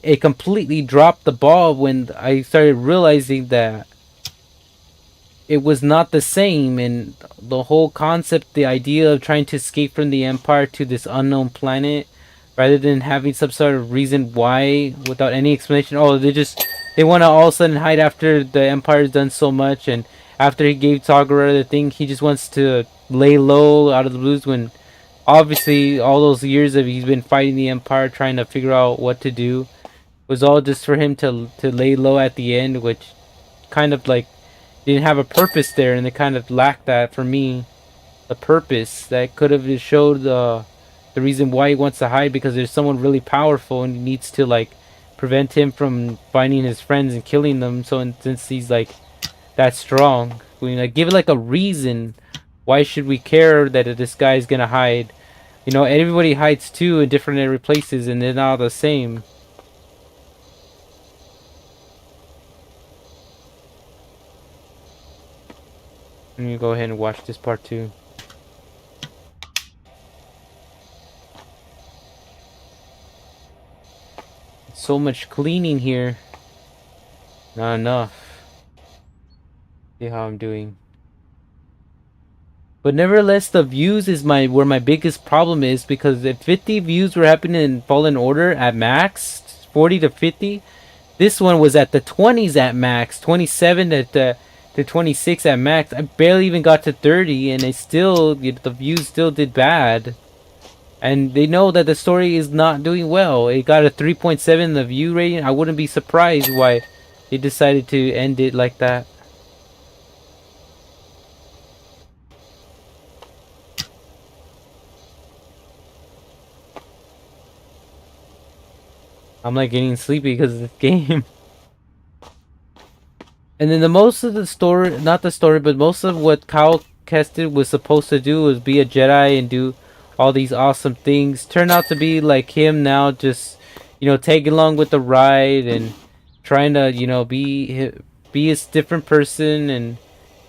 it completely dropped the ball when I started realizing that it was not the same, and the whole concept, the idea of trying to escape from the Empire to this unknown planet rather than having some sort of reason why without any explanation. Oh, they want to all of a sudden hide after the Empire's done so much, and after he gave Tagara the thing, he just wants to lay low out of the blues, when obviously all those years of he's been fighting the Empire trying to figure out what to do was all just for him to lay low at the end, which kind of like didn't have a purpose there, and they kind of lacked that for me, the purpose that could have showed the reason why he wants to hide, because there's someone really powerful and he needs to like prevent him from finding his friends and killing them. So, and since he's like that strong, we like give it like a reason. Why should we care that this guy is gonna hide? You know, everybody hides too in different every places, and they're not the same. Let me go ahead and watch this part too. So much cleaning here. Not enough. See how I'm doing. But nevertheless, the views is where my biggest problem is, because if 50 views were happening in Fallen Order at max, 40 to 50, this one was at the 20s at max, 27 to 26 at max. I barely even got to 30, and the views still did bad. And they know that the story is not doing well. It got a 3.7 in the view rating. I wouldn't be surprised why they decided to end it like that. I'm like getting sleepy because of this game. And then most of the story, not the story, but most of what Kyle Kestis was supposed to do was be a Jedi and do all these awesome things. Turned out to be like him now, just, you know, tagging along with the ride and trying to, you know, be a different person. And,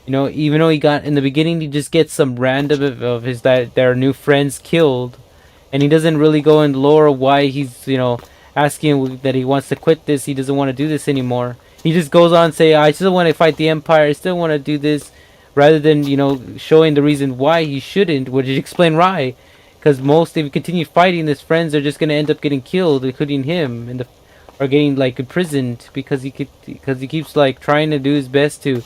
you know, even though he got in the beginning, he just gets some random of his their new friends killed, and he doesn't really go in lore why he's, you know, asking that he wants to quit this. He doesn't want to do this anymore. He just goes on and say, I still want to fight the Empire, I still want to do this, rather than, you know, showing the reason why he shouldn't, which is explain why. Because if he continues fighting, his friends are just going to end up getting killed, including him, or getting like imprisoned, because he keeps like trying to do his best to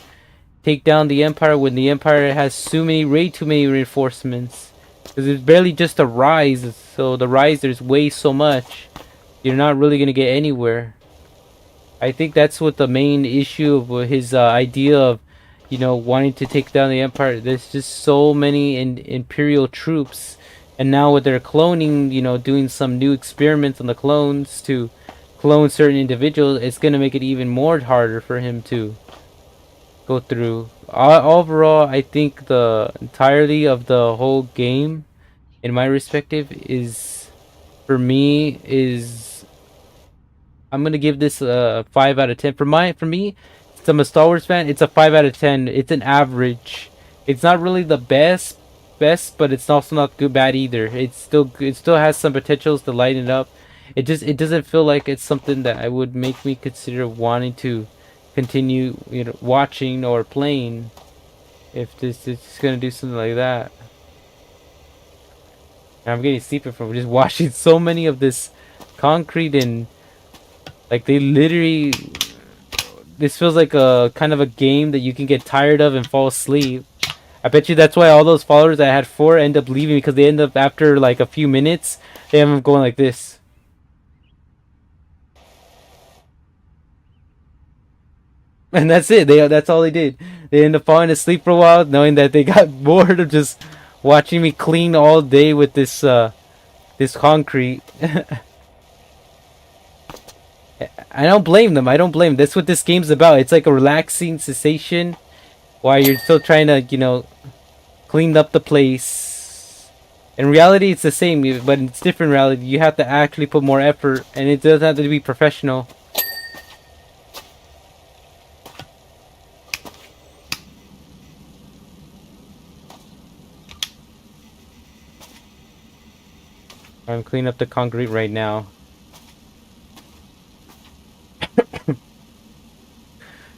take down the Empire, when the Empire has way too many reinforcements. Because it's barely just a rise, so the rise, there's way so much. You're not really going to get anywhere. I think that's what the main issue of his idea of, wanting to take down the empire. There's just so many imperial troops, and now with their cloning, doing some new experiments on the clones to clone certain individuals, it's gonna make it even more harder for him to go through. Overall, I think the entirety of the whole game, in my perspective, for me is I'm gonna give this a 5 out of 10. For me, since I'm a Star Wars fan, it's a 5 out of 10. It's an average. It's not really the best, but it's also not good bad either. It still has some potentials to lighten it up. It doesn't feel like it's something that I would make me consider wanting to continue, watching or playing if this is gonna do something like that. And I'm getting sleepy from just watching so many of this concrete and like they literally. This feels like a kind of a game that you can get tired of and fall asleep. I bet you that's why all those followers I had 4 end up leaving, because they end up after like a few minutes, they end up going like this. And that's it. That's all they did. They end up falling asleep for a while, knowing that they got bored of just watching me clean all day with this concrete. I don't blame them. I don't blame them. That's what this game's about. It's like a relaxing sensation while you're still trying to, clean up the place. In reality, it's the same, but it's different reality. You have to actually put more effort, and it doesn't have to be professional. I'm cleaning up the concrete right now.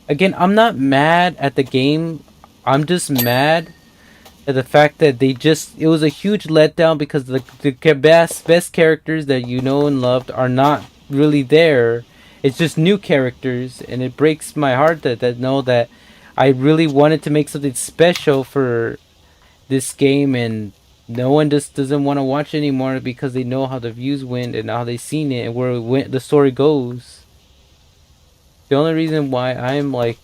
Again, I'm not mad at the game. I'm just mad at the fact that it was a huge letdown because the best characters that you know and loved are not really there. It's just new characters, and it breaks my heart that know that I really wanted to make something special for this game, and no one just doesn't want to watch anymore because they know how the views went and how they seen it and where the story goes. The only reason why I'm like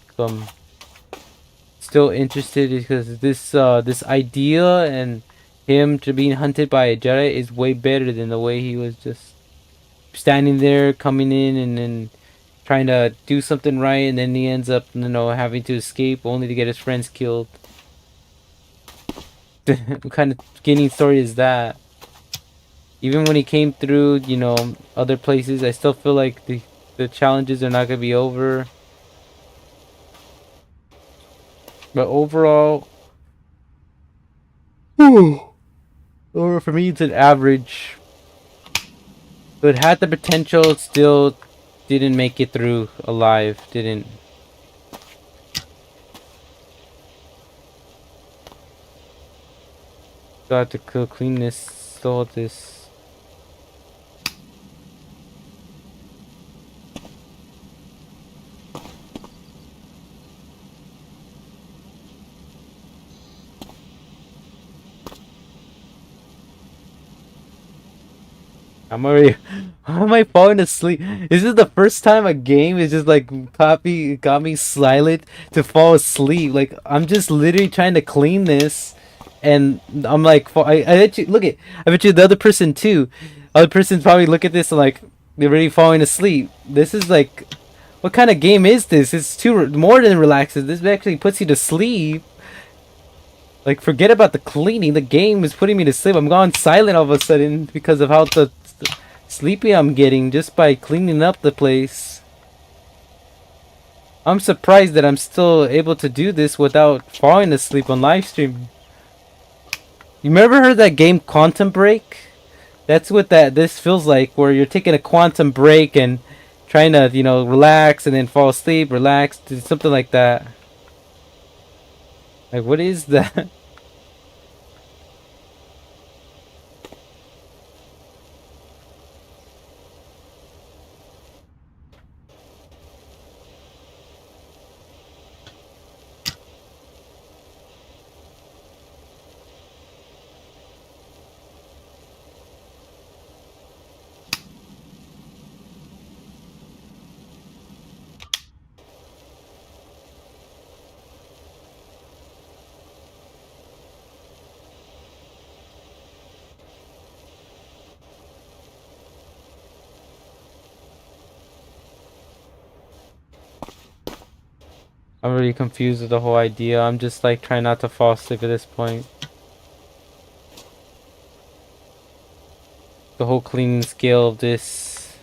still interested is because this idea and him to being hunted by a Jedi is way better than the way he was just standing there coming in and then trying to do something right, and then he ends up having to escape only to get his friends killed. What kind of beginning story is that? Even when he came through, other places, I still feel like the challenges are not gonna be over. But overall, or for me, it's an average. So it had the potential, still didn't make it through alive. Didn't. Still have to clean this. Still this. I'm already. How am I falling asleep? This is the first time a game is just like got me silent to fall asleep. Like I'm just literally trying to clean this, and I'm like, I bet you look at. I bet you the other person too. Other person's probably look at this and like they're already falling asleep. This is like, what kind of game is this? It's too more than relaxes. This actually puts you to sleep. Like, forget about the cleaning. The game is putting me to sleep. I'm gone silent all of a sudden because of how sleepy I'm getting just by cleaning up the place. I'm surprised that I'm still able to do this without falling asleep on live stream. You ever heard that game Quantum Break? That's what this feels like, where you're taking a quantum break and trying to, relax and then fall asleep, relax, something like that. Like, what is that? I'm really confused with the whole idea. I'm just like trying not to fall asleep at this point. The whole cleaning scale of this.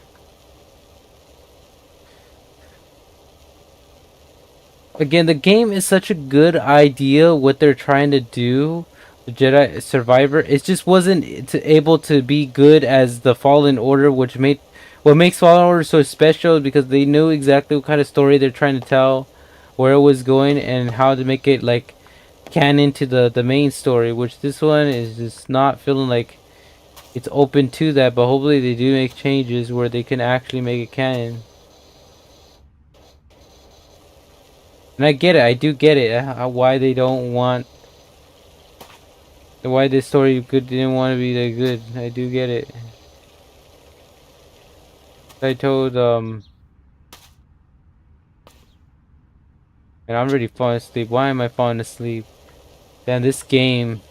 Again, the game is such a good idea, what they're trying to do. The Jedi Survivor, it just wasn't able to be good as the Fallen Order, which made what makes Fallen Order so special because they knew exactly what kind of story they're trying to tell, where it was going, and how to make it like canon to the main story. Which this one is just not feeling like it's open to that. But hopefully they do make changes where they can actually make it canon. And I get it. I do get it. Why they don't want. Why this story good didn't want to be that good. I do get it. I told and I'm already falling asleep. Why am I falling asleep? Damn, this game.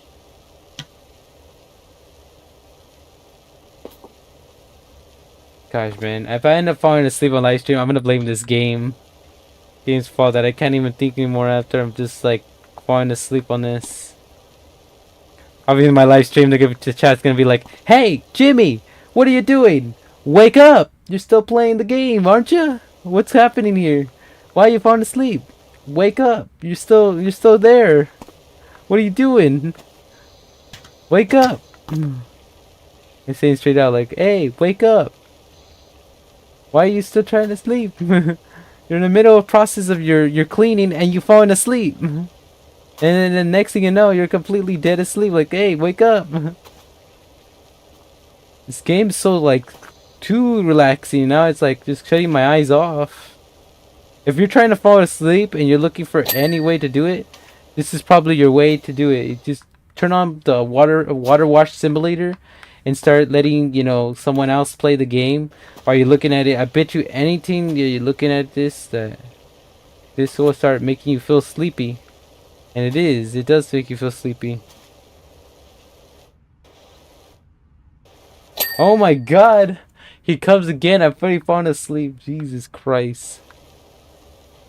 Gosh, man. If I end up falling asleep on live stream, I'm gonna blame this game. Game's fault that I can't even think anymore after I'm just like falling asleep on this. Obviously, my live stream, the chat's gonna be like, "Hey, Jimmy, what are you doing? Wake up! You're still playing the game, aren't you? What's happening here? Why are you falling asleep? Wake up! You're still there. What are you doing? Wake up!" They're saying straight out like, "Hey, wake up! Why are you still trying to sleep? You're in the middle of process of your cleaning and you falling asleep." And then the next thing you know, you're completely dead asleep. Like, hey, wake up! This game's so like too relaxing. Now it's like just shutting my eyes off. If you're trying to fall asleep and you're looking for any way to do it, this is probably your way to do it. You just turn on the water wash simulator and start letting someone else play the game while you're looking at it. I bet you anything that you're looking at this that this will start making you feel sleepy. And it does make you feel sleepy. Oh my god! He comes again. I've already fallen asleep. Jesus Christ.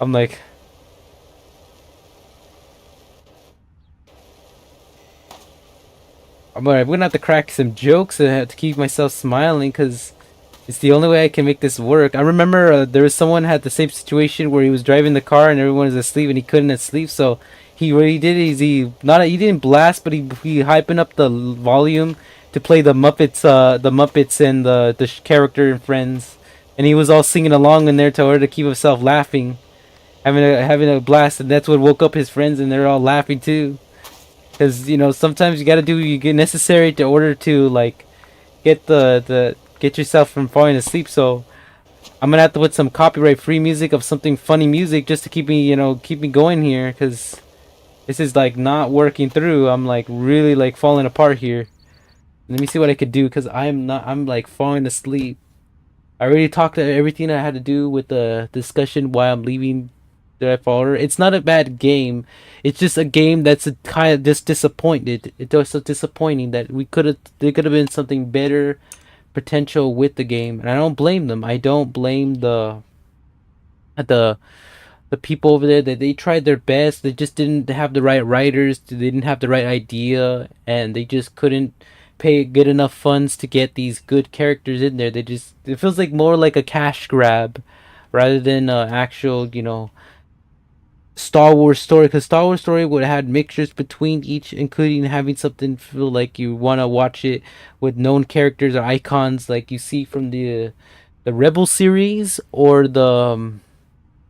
I'm like, we're gonna have to crack some jokes and have to keep myself smiling because it's the only way I can make this work. I remember there was someone had the same situation where he was driving the car and everyone was asleep and he couldn't sleep. So what he did is he didn't blast, but he hyping up the volume to play the Muppets and the character and friends, and he was all singing along in there to order to keep himself laughing, having a blast, and that's what woke up his friends and they're all laughing too. Because sometimes you gotta do what you get necessary to order to like get yourself from falling asleep. So I'm gonna have to put some copyright free music of something funny music just to keep me going here, because this is like not working through. I'm like really like falling apart here. Let me see what I could do, because I'm like falling asleep. I already talked to everything I had to do with the discussion why I'm leaving the Order. It's not a bad game. It's just a game that's a kind of just disappointed. It was so disappointing that there could have been something better potential with the game, and I don't blame them. I don't blame the the people over there, that they tried their best. They just didn't have the right writers. They didn't have the right idea, and they just couldn't pay good enough funds to get these good characters in there. It feels like more like a cash grab rather than actual Star Wars story, because Star Wars story would have had mixtures between each, including having something feel like you want to watch it with known characters or icons like you see from the Rebel series or the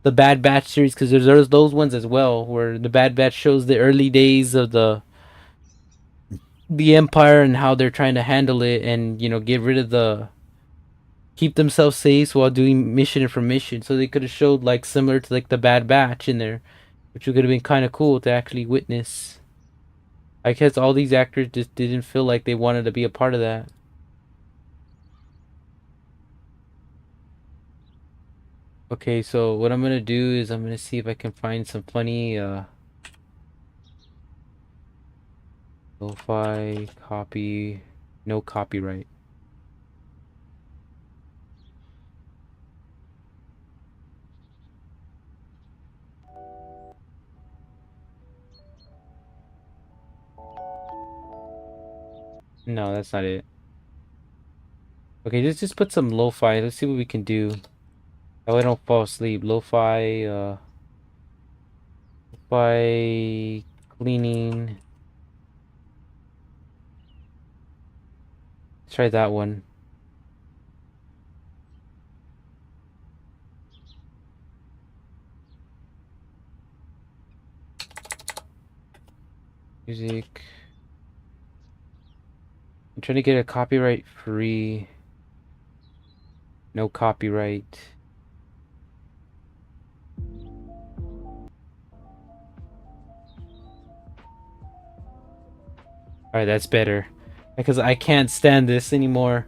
Bad Batch series, because there's those ones as well where the Bad Batch shows the early days of the Empire and how they're trying to handle it, and get rid of keep themselves safe while doing mission information. So they could have showed like similar to like the Bad Batch in there, which would have been kind of cool to actually witness. I guess all these actors just didn't feel like they wanted to be a part of that. Okay, so what I'm gonna do is I'm gonna see if I can find some funny lo-fi copy, no copyright. No, that's not it. Okay, let's just put some lo-fi. Let's see what we can do. Oh, I don't fall asleep. Lo-fi, lo-fi cleaning. Let's try that one. Music. I'm trying to get a copyright free. No copyright. Alright, that's better. Because I can't stand this anymore.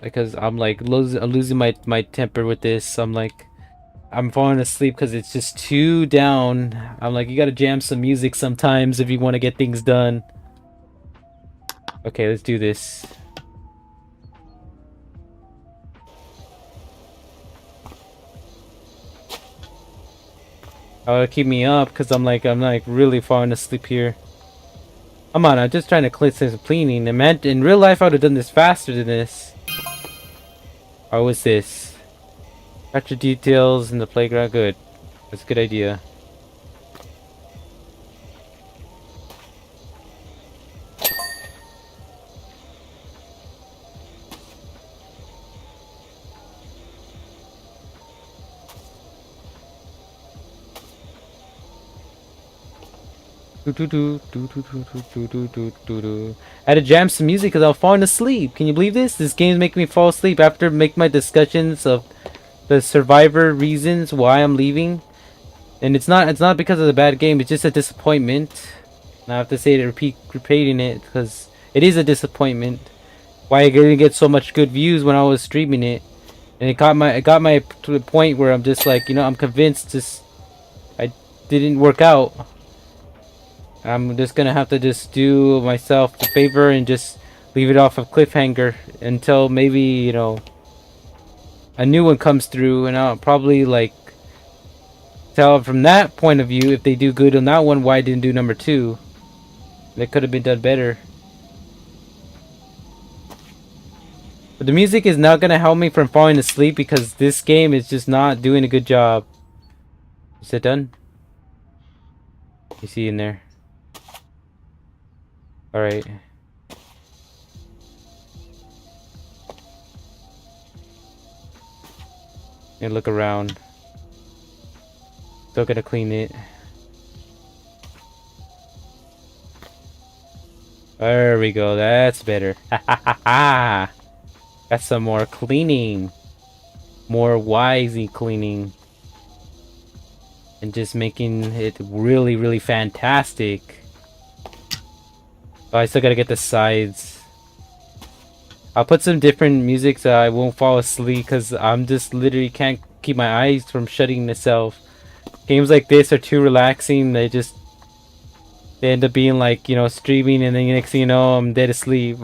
Because I'm like losing my temper with this. I'm falling asleep because it's just too down. I'm like, you gotta jam some music sometimes if you want to get things done. Okay, let's do this. Oh, keep me up because I'm like really falling asleep here. Come on, I'm just trying to clean some cleaning. In real life, I would have done this faster than this. Or was this? Capture details in the playground. Good. That's a good idea. I had to jam some music because I was falling asleep. Can you believe this? This game's making me fall asleep after making my discussions of the Survivor reasons why I'm leaving. And it's not because of the bad game. It's just a disappointment. And I have to say it, repeating it because it is a disappointment. Why I didn't get so much good views when I was streaming it, and it got my to the point where I'm just like, you know, I'm convinced this I didn't work out. I'm just gonna have to just do myself a favor and just leave it off of cliffhanger until maybe, you know, a new one comes through, and I'll probably like tell from that point of view if they do good on that one why I didn't do number 2. That could have been done better. But the music is not gonna help me from falling asleep because this game is just not doing a good job. Is it done? You see in there. Alright. And look around. Still gotta clean it. There we go, that's better. Ha ha ha ha! Got some more cleaning. More wisey cleaning. And just making it really, really fantastic. Oh, I still gotta get the sides. I'll put some different music so I won't fall asleep because I'm just literally can't keep my eyes from shutting itself. Games like this are too relaxing. They end up being like, you know, streaming, and then next thing you know, I'm dead asleep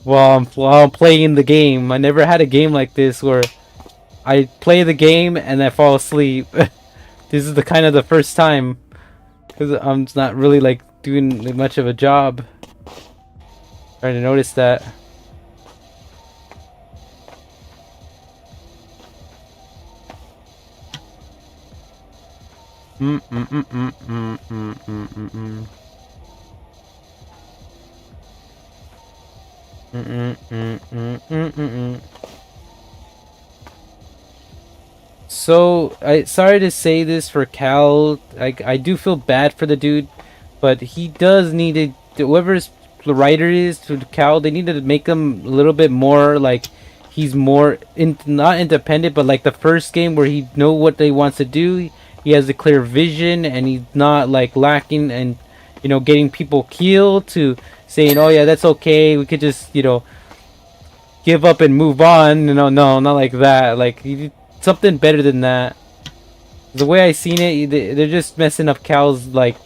while I'm playing the game. I never had a game like this where I play the game and I fall asleep. This is the first time because I'm not really like doing much of a job. Trying to notice that. So, sorry to say this for Cal. I do feel bad for the dude, but he does need to, whoever's the writer is to Cal, they need to make him a little bit more like he's more not independent, but like the first game where he know what he wants to do. He has a clear vision, and he's not like lacking and, you know, getting people killed to saying, oh yeah, that's okay, we could just, you know, give up and move on. You know, no, not like that. Like something better than that. The way I seen it, they're just messing up Cal's like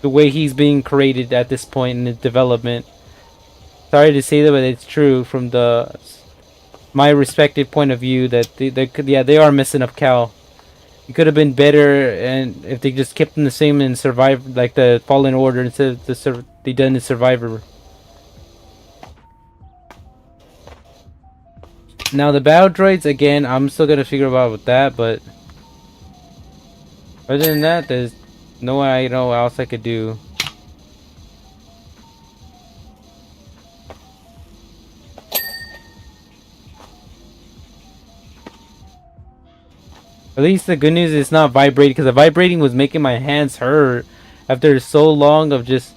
the way he's being created at this point in his development. Sorry to say that, but it's true from my respective point of view that they are messing up Cal. It could have been better, and if they just kept them the same and survived like the Fallen Order instead of they done the Survivor. Now the battle droids again, I'm still gonna figure out with that, but other than that, there's no I know what else I could do. At least the good news is it's not vibrating, because the vibrating was making my hands hurt after so long of just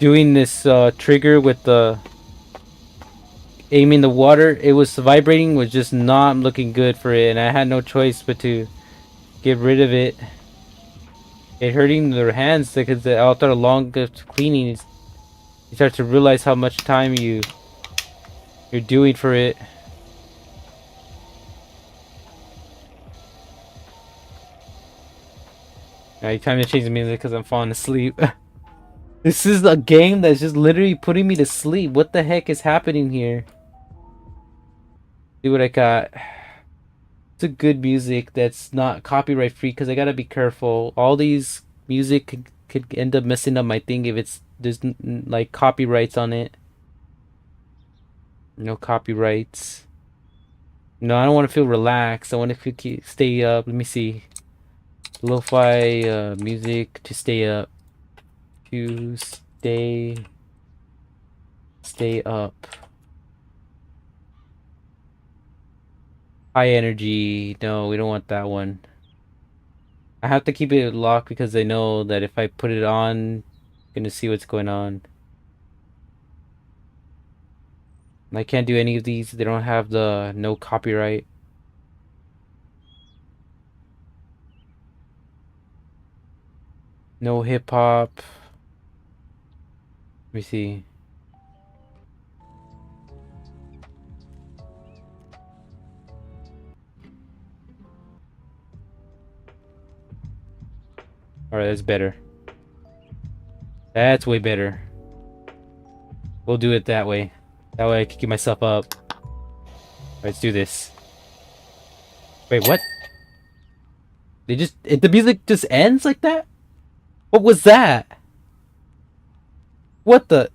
doing this trigger with the aiming the water. It was vibrating, was just not looking good for it, and I had no choice but to get rid of it. It hurting their hands because after a long cleaning, you start to realize how much time you're doing for it. Alright, time to change the music because I'm falling asleep. This is a game that's just literally putting me to sleep. What the heck is happening here? See what I got. It's a good music that's not copyright free, because I gotta be careful. All these music could end up messing up my thing if there's like copyrights on it. No copyrights. No, I don't want to feel relaxed. I want to stay up. Let me see. Lo-fi music to stay up. To stay up. High energy. No, we don't want that one. I have to keep it locked because I know that if I put it on, I'm gonna see what's going on. I can't do any of these. They don't have the no copyright. No hip hop. Let me see. Alright, that's better. That's way better. We'll do it that way. That way I can keep myself up. Alright, let's do this. Wait, what? The music just ends like that? What was that? What the?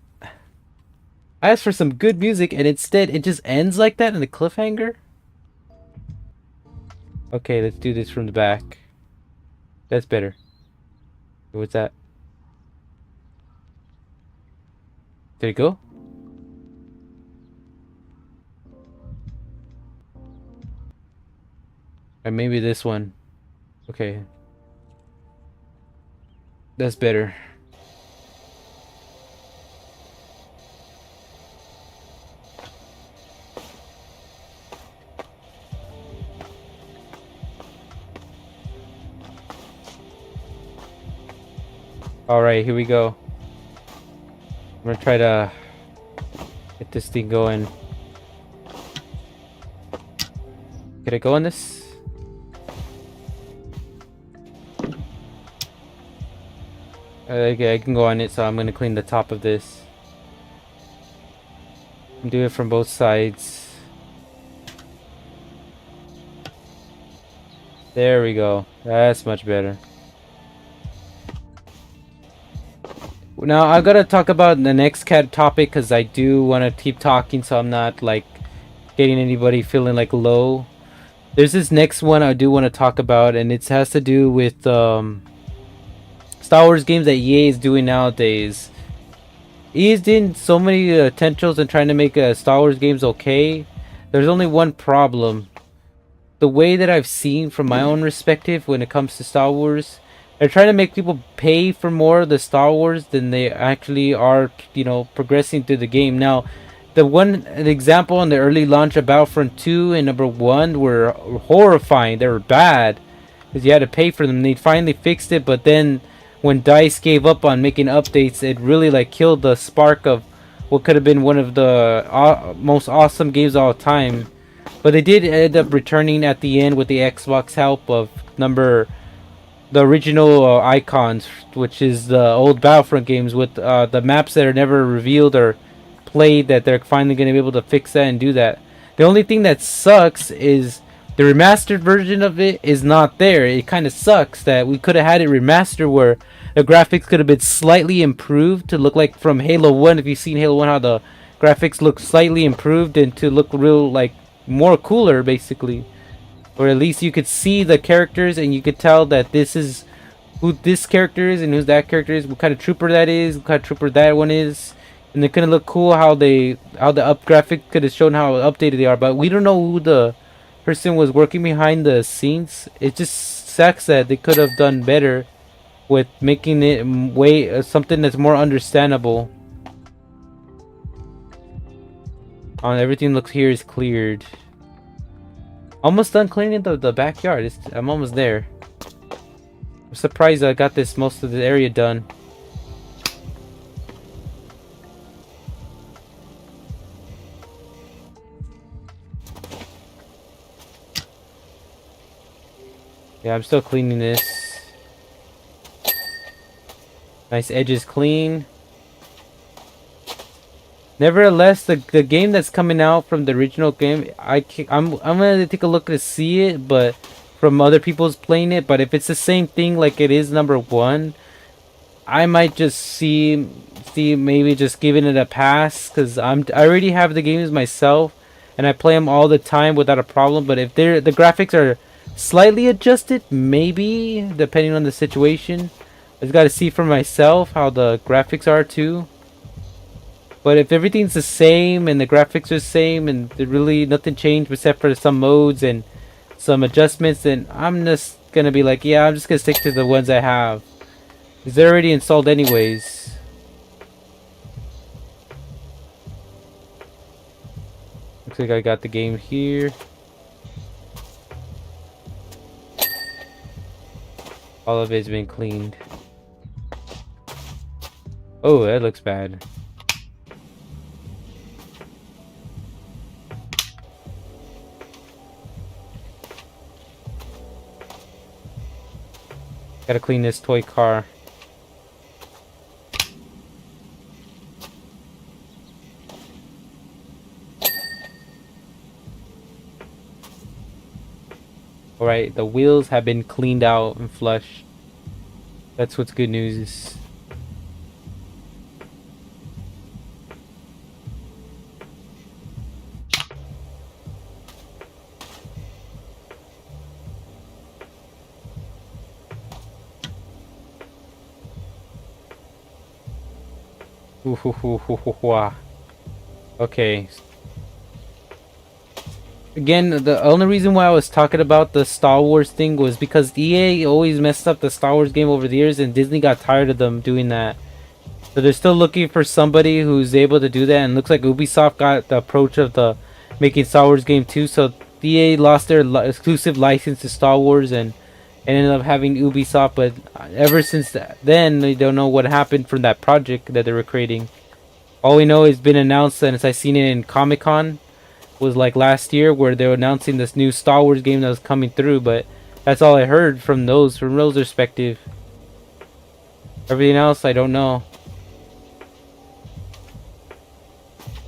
I asked for some good music and instead it just ends like that in a cliffhanger? Okay, let's do this from the back. That's better. What's that? There you go. Or maybe this one. Okay. That's better. Alright, here we go. I'm gonna try to get this thing going. Can I go on this? Okay, I can go on it, so I'm gonna clean the top of this. Do it from both sides. There we go. That's much better. Now I gotta talk about the next topic because I do want to keep talking, so I'm not like getting anybody feeling like low. There's this next one I do want to talk about, and it has to do with Star Wars games that EA is doing nowadays. EA is doing so many potentials and trying to make Star Wars games okay. There's only one problem. The way that I've seen from my own perspective when it comes to Star Wars, they're trying to make people pay for more of the Star Wars than they actually are, you know, progressing through the game. Now, an example on the early launch of Battlefront 2 and number 1 were horrifying. They were bad because you had to pay for them. They finally fixed it, but then when DICE gave up on making updates, it really like killed the spark of what could have been one of the most awesome games of all time. But they did end up returning at the end with the Xbox help of the original icons, which is the old Battlefront games with the maps that are never revealed or played, that they're finally going to be able to fix that and do that. The only thing that sucks is the remastered version of it is not there. It kind of sucks that we could have had it remastered where the graphics could have been slightly improved to look like from Halo 1. If you've seen Halo 1, how the graphics look slightly improved and to look real, like, more cooler, basically. Or at least you could see the characters and you could tell that this is who this character is and who that character is, what kind of trooper that is, what kind of trooper that one is. And it could look cool how the up graphic could have shown how updated they are, but we don't know who the person was working behind the scenes. It just sucks that they could have done better with making it something that's more understandable. Everything looks here is cleared. Almost done cleaning the backyard. I'm almost there. I'm surprised I got most of the area done. Yeah, I'm still cleaning this. Nice edges clean. Nevertheless, the game that's coming out from the original game, I'm gonna take a look to see it, but from other people's playing it. But if it's the same thing like it is number 1, I might just see maybe just giving it a pass, because I already have the games myself and I play them all the time without a problem. But if the graphics are slightly adjusted, maybe depending on the situation, I just got to see for myself how the graphics are too. But if everything's the same and the graphics are the same and really nothing changed except for some modes and some adjustments, then I'm just gonna be like, yeah, I'm just gonna stick to the ones I have, because they're already installed anyways. Looks like I got the game here. All of it's been cleaned. Oh, that looks bad. Gotta clean this toy car. Alright, the wheels have been cleaned out and flushed. That's what's good news is. Okay. Again, the only reason why I was talking about the Star Wars thing was because EA always messed up the Star Wars game over the years, and Disney got tired of them doing that. So they're still looking for somebody who's able to do that, and looks like Ubisoft got the approach of the making Star Wars game too. So EA lost their exclusive license to Star Wars and ended up having Ubisoft, but ever since then they don't know what happened from that project that they were creating. All we know is been announced, and I seen it in Comic-Con, was like last year, where they were announcing this new Star Wars game that was coming through, but that's all I heard from those perspective. Everything else I don't know.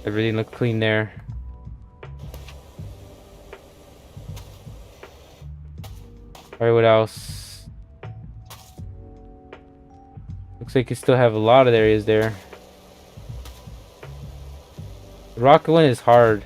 Everything looked clean there. Alright, what else? Looks like you still have a lot of areas there. The rocket one is hard.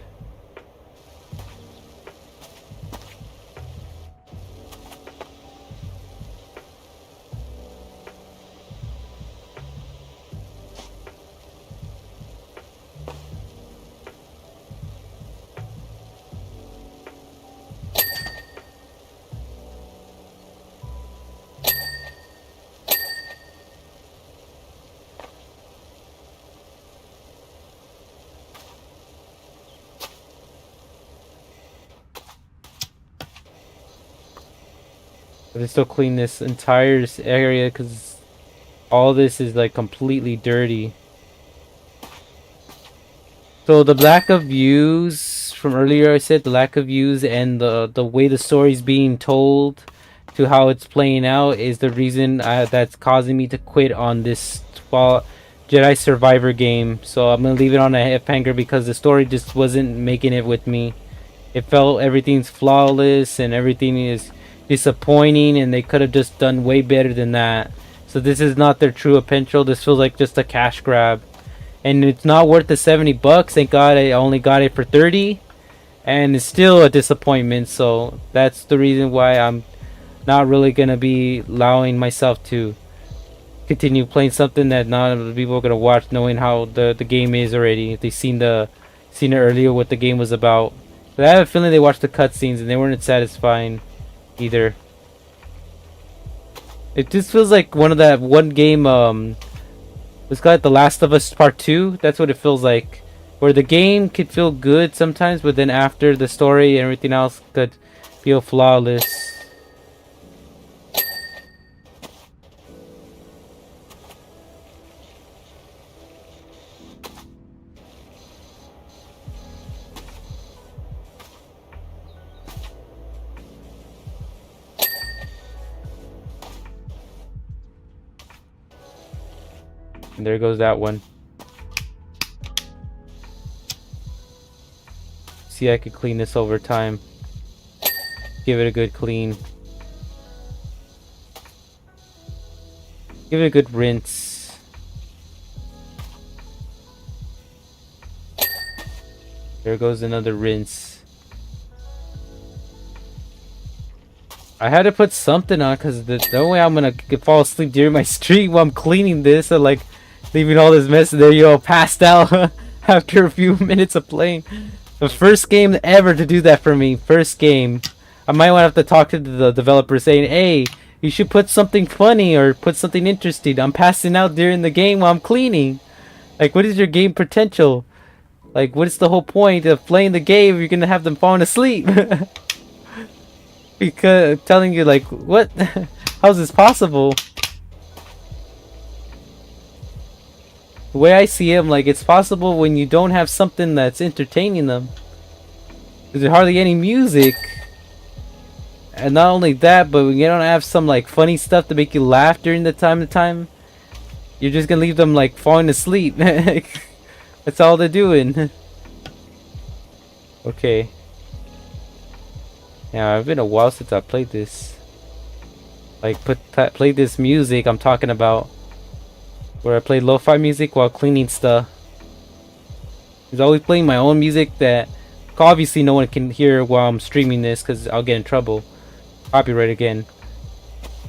But they still clean this entire area because all this is like completely dirty. So the lack of views from earlier, I said the lack of views and the way the story's being told to how it's playing out is the reason that's causing me to quit on this Jedi Survivor game. So I'm gonna leave it on a cliffhanger because the story just wasn't making it with me. It felt everything's flawless and everything is disappointing, and they could have just done way better than that. So this is not their true potential. This feels like just a cash grab, and it's not worth the $70. Thank God I only got it for 30, and it's still a disappointment. So that's the reason why I'm not really gonna be allowing myself to continue playing something that not other people are gonna watch, knowing how the game is already. If they seen it earlier what the game was about. But I have a feeling they watched the cutscenes and they weren't satisfying either. It just feels like one game it's got The Last of Us Part 2. That's what it feels like. Where the game could feel good sometimes, but then after the story and everything else could feel flawless. And there goes that one. See, I could clean this over time. Give it a good clean. Give it a good rinse. There goes another rinse. I had to put something on because the way I'm gonna fall asleep during my stream while I'm cleaning this, or like leaving all this mess there, yo, passed out after a few minutes of playing. The first game ever to do that for me. First game. I might want to have to talk to the developer saying, hey, you should put something funny or put something interesting. I'm passing out during the game while I'm cleaning. Like, what is your game potential? Like, what's the whole point of playing the game if you're gonna have them falling asleep? Because telling you, like, what? How's this possible? The way I see him, like, it's possible when you don't have something that's entertaining them. There's hardly any music. And not only that, but when you don't have some, like, funny stuff to make you laugh during the time, you're just gonna leave them, like, falling asleep. That's all they're doing. Okay. Yeah, it's been a while since I played this. Like, played this music I'm talking about. Where I play lo-fi music while cleaning stuff. He's always playing my own music that obviously no one can hear while I'm streaming this because I'll get in trouble. Copyright again.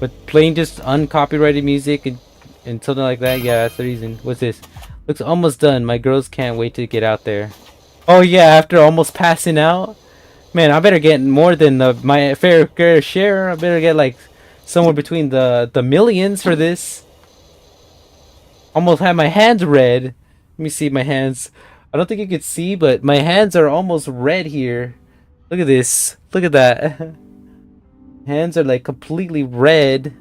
But playing just uncopyrighted music and something like that, yeah, that's the reason. What's this? Looks almost done. My girls can't wait to get out there. Oh yeah, after almost passing out? Man, I better get more than my fair share. I better get like somewhere between the millions for this. Almost have my hands red. Let me see my hands. I don't think you can see, but my hands are almost red here. Look at this. Look at that. Hands are like completely red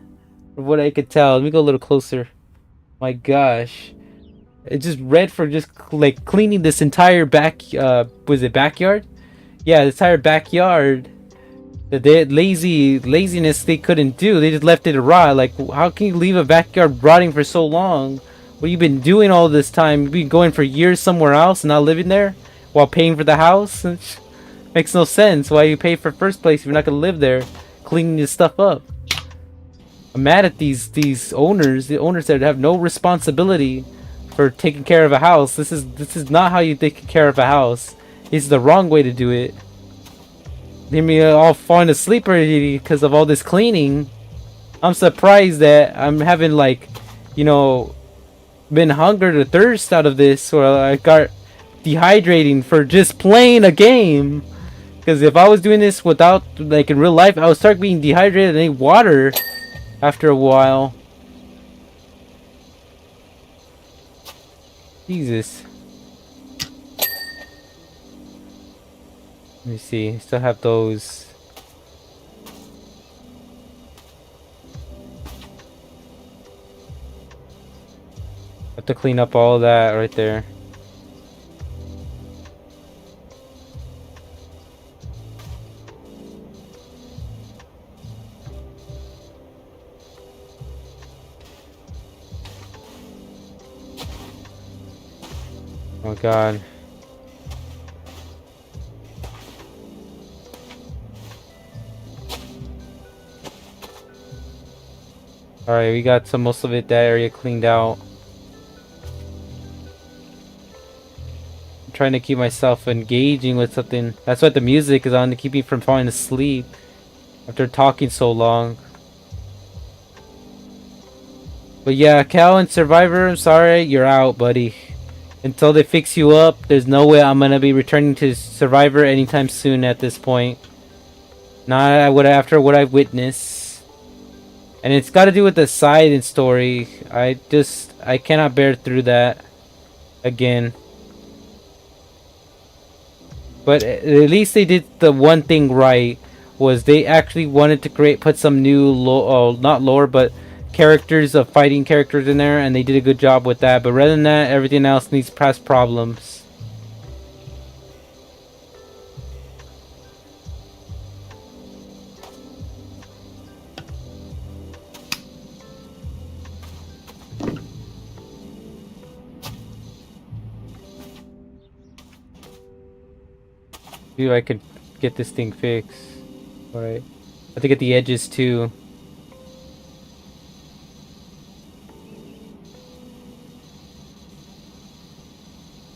from what I could tell. Let me go a little closer. My gosh. It's just red for just like cleaning this entire was it backyard? Yeah, this entire backyard. The laziness they couldn't do. They just left it rot. Like, how can you leave a backyard rotting for so long? What you've been doing all this time? You've been going for years somewhere else and not living there while paying for the house? Makes no sense. Why you pay for first place if you're not gonna live there, cleaning this stuff up? I'm mad at these owners. The owners that have no responsibility for taking care of a house. This is not how you take care of a house. It's the wrong way to do it. Leave me all falling asleep already because of all this cleaning. I'm surprised that I'm having, like, you know, been hungered or thirst out of this, or I got dehydrating for just playing a game. Because if I was doing this without, like, in real life, I would start being dehydrated and need water after a while. Jesus. Let me see. I still have those. Have to clean up all that right there. Oh God. Alright, we got most of it, that area cleaned out. I'm trying to keep myself engaging with something. That's what the music is on, to keep me from falling asleep after talking so long. But yeah, Cal and Survivor, I'm sorry, you're out, buddy. Until they fix you up, there's no way I'm gonna be returning to Survivor anytime soon at this point. Not after what I've witnessed. And it's got to do with the side and story. I cannot bear through that again. But at least they did the one thing right, was they actually wanted to put some new not lore, but characters of fighting characters in there, and they did a good job with that. But rather than that, everything else needs past problems. See if I could get this thing fixed. Alright. I have to get the edges too.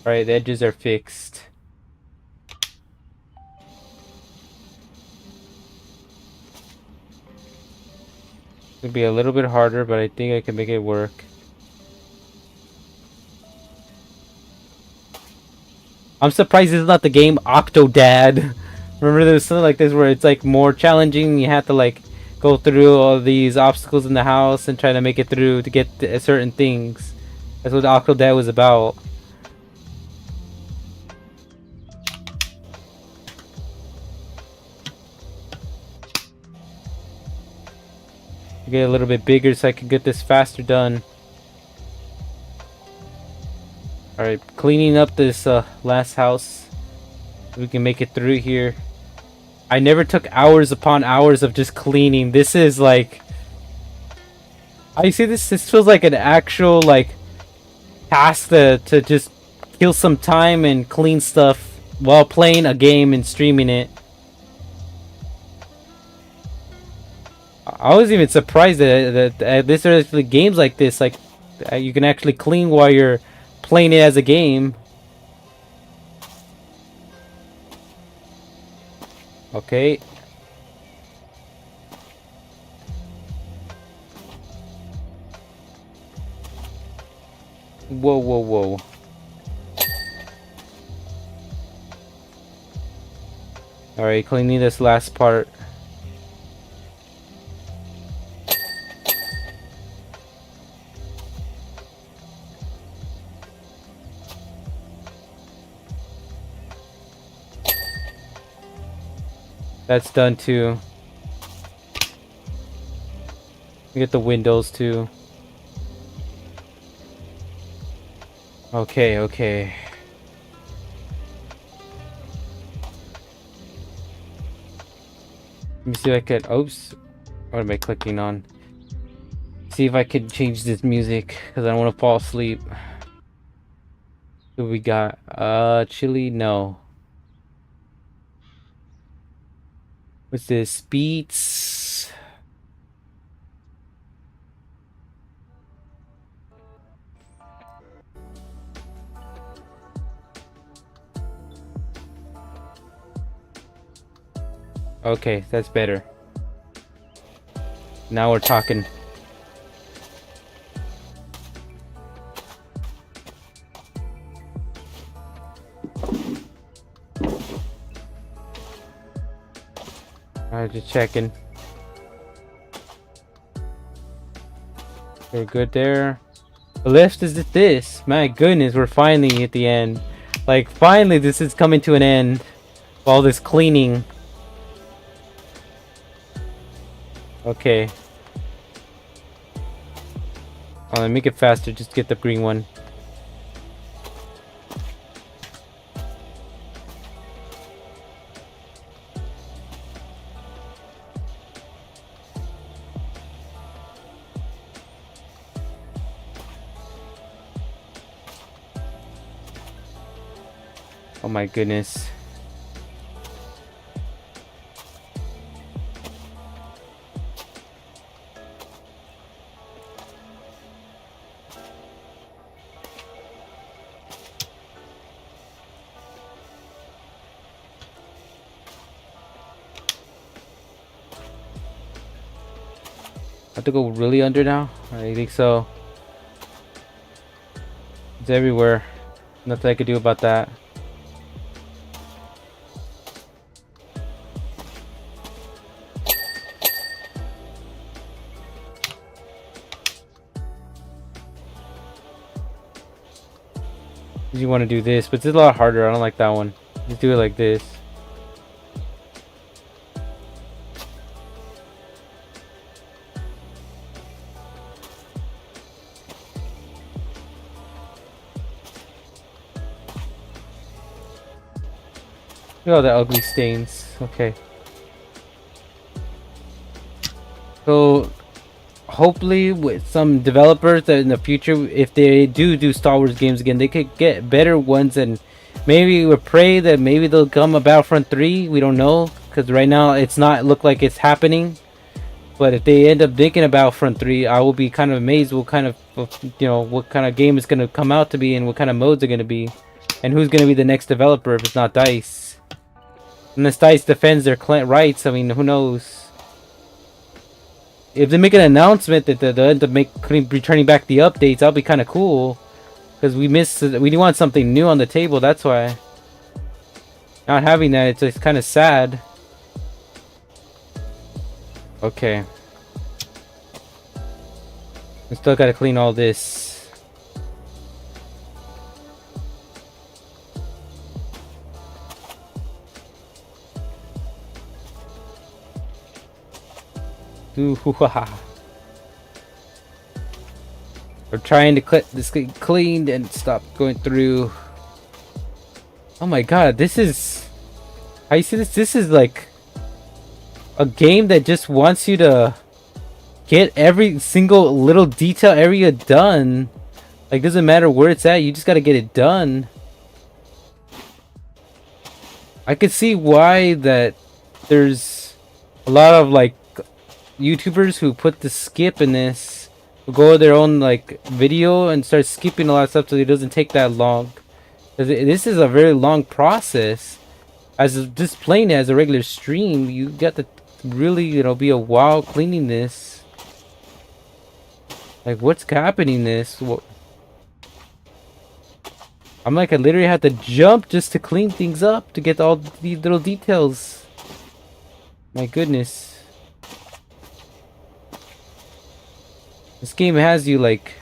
Alright, the edges are fixed. It'll be a little bit harder, but I think I can make it work. I'm surprised it's not the game Octodad. Remember there was something like this where it's like more challenging. You have to like go through all these obstacles in the house and try to make it through to get certain things. That's what Octodad was about. Get a little bit bigger so I can get this faster done. Alright, cleaning up this last house. We can make it through here. I never took hours upon hours of just cleaning. This is like... I see this feels like an actual like task to just kill some time and clean stuff while playing a game and streaming it. I was even surprised that this are actually games like this, like you can actually clean while you're playing it as a game. Okay. Whoa, whoa, whoa. Alright, cleaning this last part. That's done too. We get the windows too. Okay, okay. Let me see if I could. Oops. What am I clicking on? See if I could change this music because I don't want to fall asleep. What we got? Chili? No. What's this? Beats. Okay, that's better. Now we're talking. Alright, just checking. We're good there. The left is this. My goodness, we're finally at the end. Like, finally this is coming to an end. All this cleaning. Okay. Oh, make it faster. Just get the green one. Oh my goodness. have to go really under now? I think so. It's everywhere. Nothing I could do about that. You want to do this, but it's a lot harder. I don't like that one. Just do it like this. Look at all the ugly stains. Okay. So, hopefully with some developers that in the future, if they do Star Wars games again, they could get better ones, and maybe we pray that maybe they'll come a Battlefront 3. We don't know, because right now it's not look like it's happening. But if they end up thinking about Battlefront 3, I will be kind of amazed what kind of, what kind of game it's going to come out to be, and what kind of modes are going to be, and who's going to be the next developer if it's not DICE. Unless DICE defends their rights, I mean, who knows? If they make an announcement that they'll end up returning back the updates, that'll be kind of cool. Because we want something new on the table, that's why. Not having that, it's kind of sad. Okay. I still gotta clean all this. We're trying to get this cleaned and stop going through. Oh my god, this is... How you see this? This is like a game that just wants you to get every single little detail area done. Like, doesn't matter where it's at, you just gotta get it done. I could see why that there's a lot of like YouTubers who put the skip in this, who go to their own like video and start skipping a lot of stuff so it doesn't take that long. Because this is a very long process. As just playing it as a regular stream, you got to really, be a while cleaning this. Like, what's happening this? I'm like, I literally had to jump just to clean things up to get all these little details. My goodness. This game has you like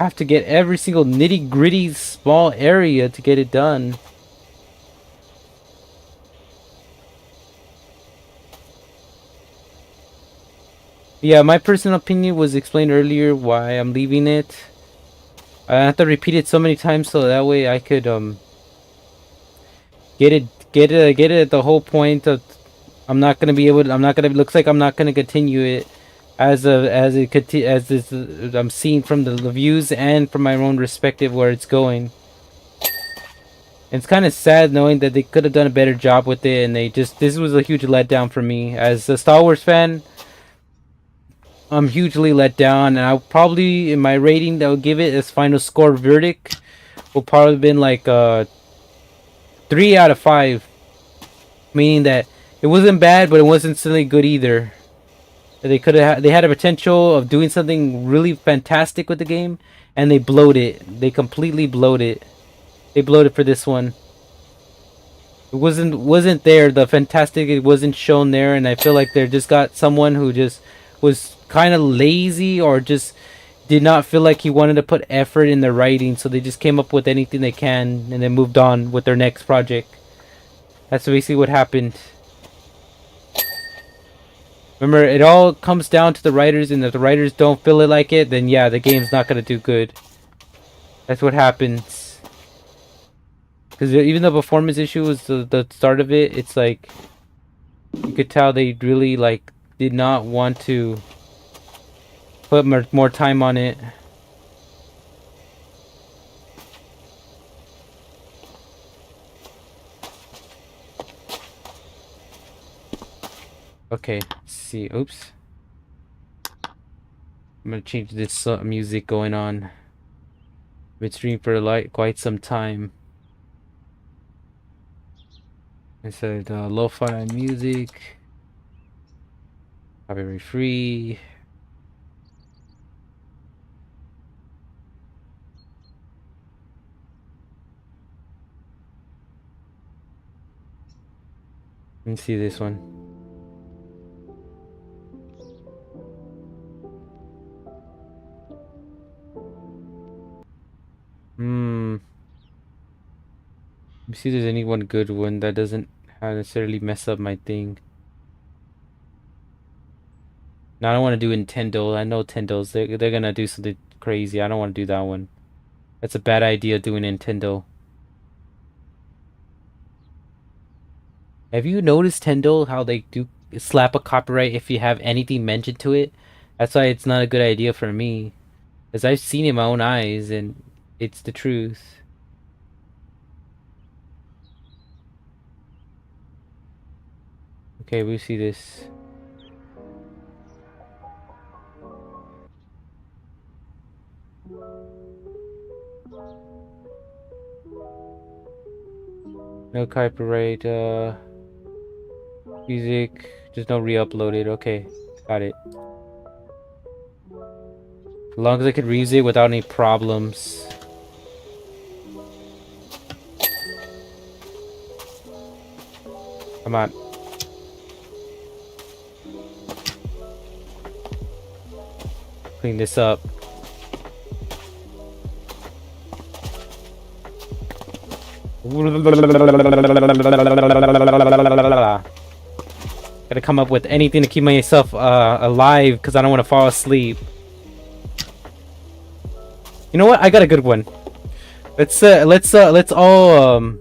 have to get every single nitty gritty small area to get it done. Yeah, my personal opinion was explained earlier why I'm leaving it. I have to repeat it so many times so that way I could get it at the whole point of I'm not gonna be able to, looks like I'm not gonna continue it as this I'm seeing from the reviews and from my own respective where it's going. And it's kind of sad knowing that they could have done a better job with it, and this was a huge letdown for me as a Star Wars fan. I'm hugely let down, and I'll probably, in my rating that I'll give it as final score verdict, will probably been like 3 out of 5, meaning that it wasn't bad, but it wasn't silly good either. They had a potential of doing something really fantastic with the game, and they blowed it. They completely blowed it. They blowed it for this one. It wasn't there. The fantastic, it wasn't shown there, and I feel like they just got someone who just was kind of lazy or just did not feel like he wanted to put effort in the writing, so they just came up with anything they can and then moved on with their next project. That's basically what happened. Remember, it all comes down to the writers, and if the writers don't feel it like it, then yeah, the game's not gonna do good. That's what happens. Because even the performance issue was the start of it, it's like you could tell they really like did not want to put more time on it. Okay, let's see. Oops. I'm gonna change this music going on. Been streaming for quite some time. I said lo-fi music, copyright free. Let me see this one. Let me see if there's any one good one that doesn't necessarily mess up my thing. No, I don't want to do Nintendo. I know Nintendo's they're gonna do something crazy. I don't want to do that one. That's a bad idea doing Nintendo. Have you noticed Nintendo how they do slap a copyright if you have anything mentioned to it? That's why it's not a good idea for me. Because I've seen it in my own eyes and it's the truth. Okay, we see this. No copyright, music, just no re-uploaded. Okay, got it. As long as I could reuse it without any problems. Come on. Clean this up. Gotta come up with anything to keep myself alive because I don't want to fall asleep. You know what? I got a good one. Let's all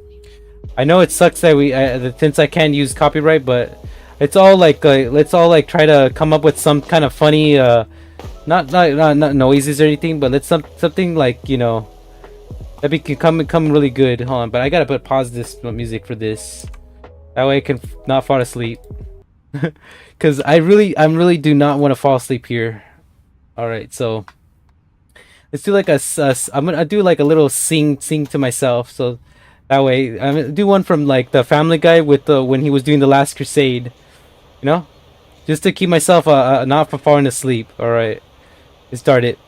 I know it sucks that we since I can't use copyright, but let's all like try to come up with some kind of funny not noises or anything, but let's something like, you know, that can come really good. Hold on, but I gotta pause this music for this. That way I can not fall asleep. Cause I really do not want to fall asleep here. All right, so let's do like I'm gonna do like a little sing to myself. So that way I'm gonna do one from like the Family Guy with the when he was doing the Last Crusade. You know, just to keep myself not from falling asleep. All right, let's start it.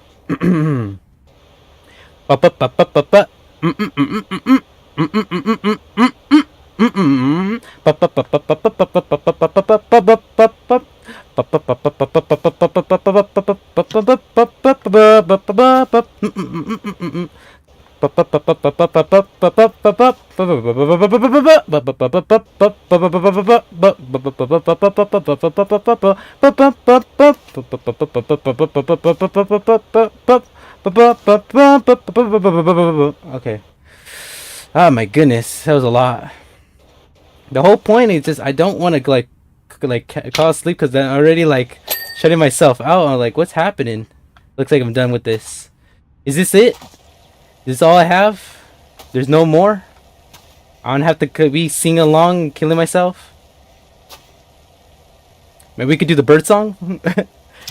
Okay. Oh my goodness, that was a lot. The whole point is just I don't want to fall asleep because I'm already like shutting myself out. I'm like, what's happening? Looks like I'm done with this. Is this it? This is all I have? There's no more? I don't have to be singing along, killing myself. Maybe we could do the bird song.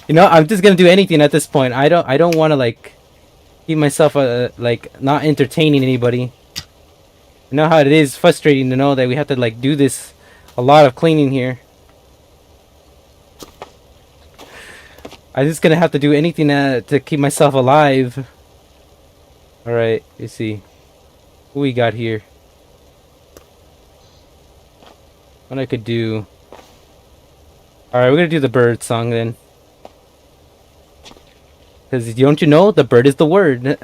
You know, I'm just gonna do anything at this point. I don't want to like keep myself like not entertaining anybody. You know how it is frustrating to know that we have to like do this a lot of cleaning here. I'm just gonna have to do anything to keep myself alive. All right, let's see what we got here. What I could do. All right, we're gonna do the bird song then. Because don't you know, the bird is the word.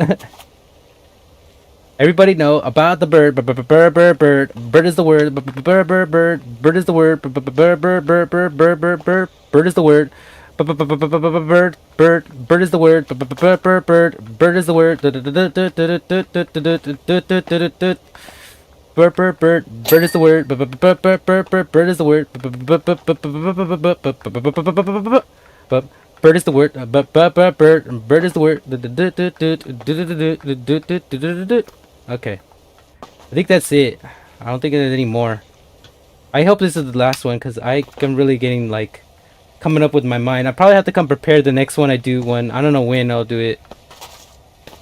Everybody know about the bird. Bird is the word. Bird is the word. Bird is the word. Bird is the word. Bird is the word. Bird is the word. Bird is the word. Bird is the word. Bird is the word. Okay. I think that's it. I don't think there's any more. I hope this is the last one because I'm really getting like coming up with my mind. I probably have to come prepared the next one I do when I don't know when I'll do it.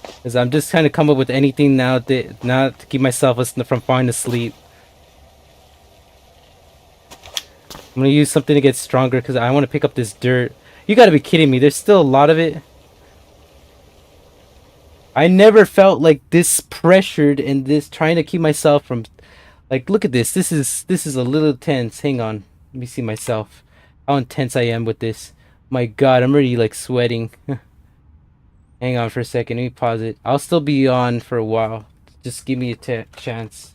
Because I'm just trying to come up with anything now to keep myself from falling asleep. I'm gonna use something to get stronger because I want to pick up this dirt. You gotta be kidding me. There's still a lot of it. I never felt like this pressured and this trying to keep myself from Like, look at this. This is a little tense. Hang on. Let me see myself. How intense I am with this. My God, I'm already like sweating. Hang on for a second. Let me pause it. I'll still be on for a while. Just give me a chance.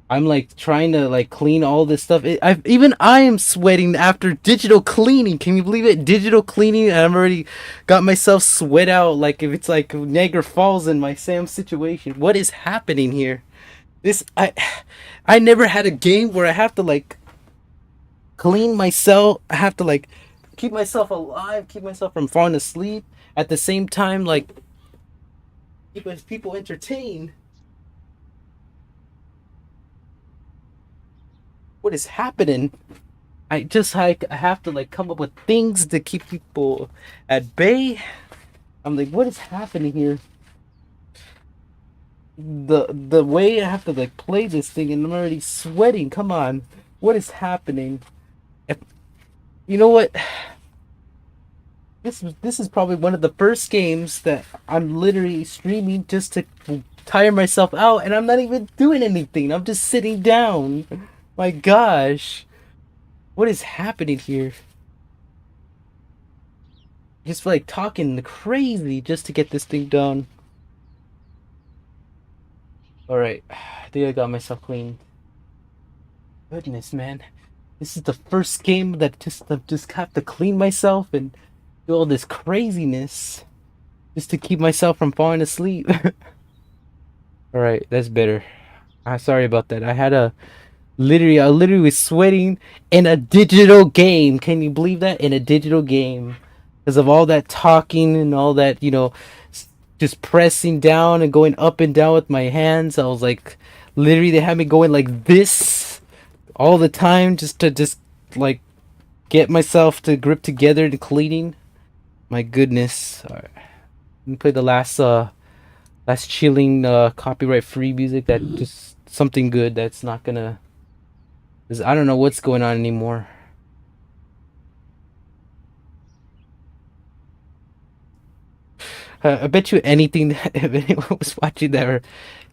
I'm like trying to like clean all this stuff. Even I am sweating after digital cleaning. Can you believe it? Digital cleaning, and I'm already got myself sweat out like if it's like Niagara Falls in my Sam situation. What is happening here? This I never had a game where I have to like clean myself. I have to like keep myself alive, keep myself from falling asleep at the same time, like keep people entertained. What is happening? I just like I have to like come up with things to keep people at bay. I'm like, what is happening here? The way I have to like play this thing, and I'm already sweating. Come on, what is happening? If, you know what? This is probably one of the first games that I'm literally streaming just to tire myself out, and I'm not even doing anything. I'm just sitting down. My gosh, what is happening here? Just like talking crazy just to get this thing done. All right, I think I got myself clean. Goodness, man, this is the first game that I just have to clean myself and do all this craziness just to keep myself from falling asleep. All right, that's better. Sorry about that. I literally was sweating in a digital game. Can you believe that? In a digital game, because of all that talking and all that, just pressing down and going up and down with my hands. I was like, literally, they had me going like this all the time just to like get myself to grip together and cleaning. My goodness. All right. Let me play the last chilling copyright free music that just something good that's not gonna, 'cause I don't know what's going on anymore. I bet you anything that if anyone was watching that were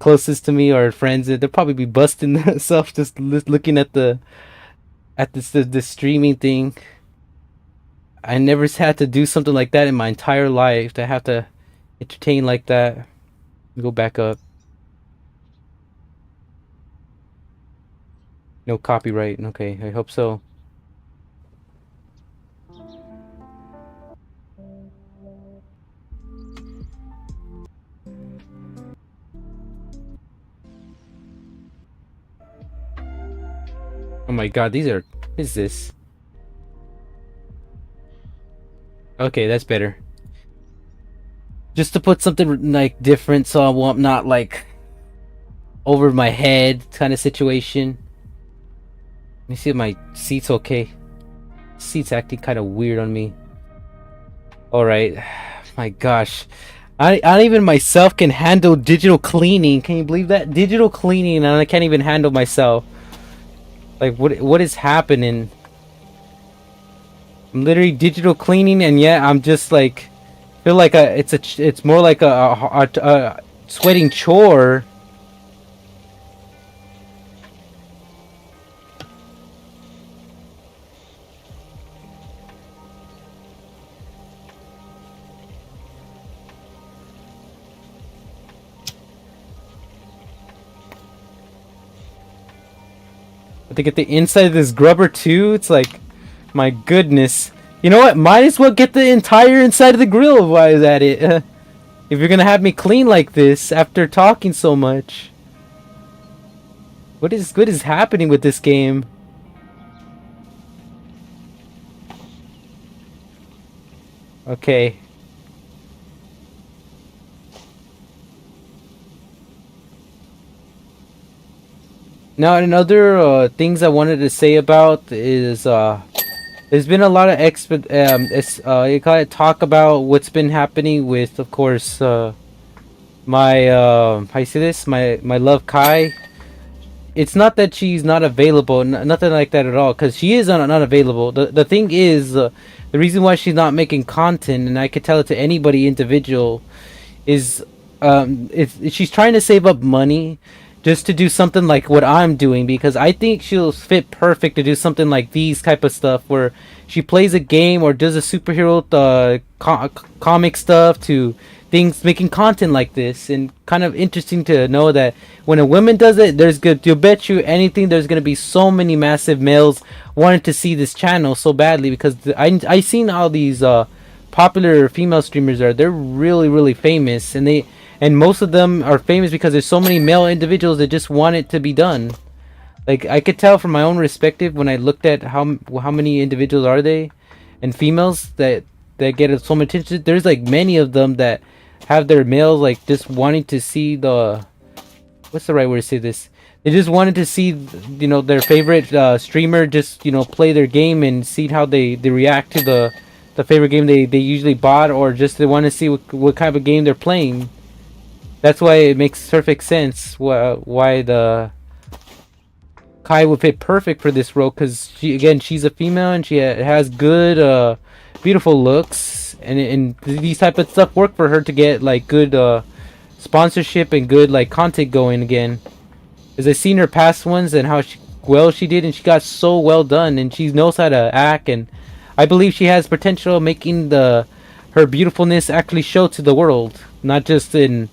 closest to me or friends, they'll probably be busting themselves just looking at the streaming thing. I never had to do something like that in my entire life. To have to entertain like that. Go back up. No copyright. Okay, I hope so. Oh my God, what is this? Okay, that's better. Just to put something like different, so I'm not like over my head kind of situation. Let me see if my seat's okay. Seat's acting kind of weird on me. All right, my gosh, I even myself can handle digital cleaning. Can you believe that? Digital cleaning, and I can't even handle myself. Like what is happening? I'm literally digital cleaning, and yet I'm just like feel like it's more like a sweating chore. To get the inside of this grubber too, it's like, my goodness. You know what? Might as well get the entire inside of the grill while I was at it. If you're gonna have me clean like this after talking so much. What is happening with this game? Okay. Now, another things I wanted to say about is there's been a lot of you gotta talk about what's been happening with, of course, my how you say this, my love Kai. It's not that she's not available, nothing like that at all, because she is not available. The thing is, the reason why she's not making content, and I could tell it to anybody individual, is she's trying to save up money just to do something like what I'm doing, because I think she'll fit perfect to do something like these type of stuff where she plays a game or does a superhero comic stuff to things making content like this. And kind of interesting to know that when a woman does it, there's good, you'll bet you anything there's gonna be so many massive males wanting to see this channel so badly, because I seen all these popular female streamers they're really famous, and most of them are famous because there's so many male individuals that just want it to be done. Like, I could tell from my own perspective when I looked at how many individuals are they, and females that get so much attention. There's like many of them that have their males like just wanting to see the, what's the right word to say this? They just wanted to see, their favorite streamer just, play their game and see how they react to the favorite game they usually bought, or just they want to see what kind of game they're playing. That's why it makes perfect sense why the Kai would fit perfect for this role, because she's a female and she has good, beautiful looks, and these type of stuff work for her to get like good sponsorship and good like content going again. As I seen her past ones and how well she did, and she got so well done, and she knows how to act, and I believe she has potential of making her beautifulness actually show to the world, not just in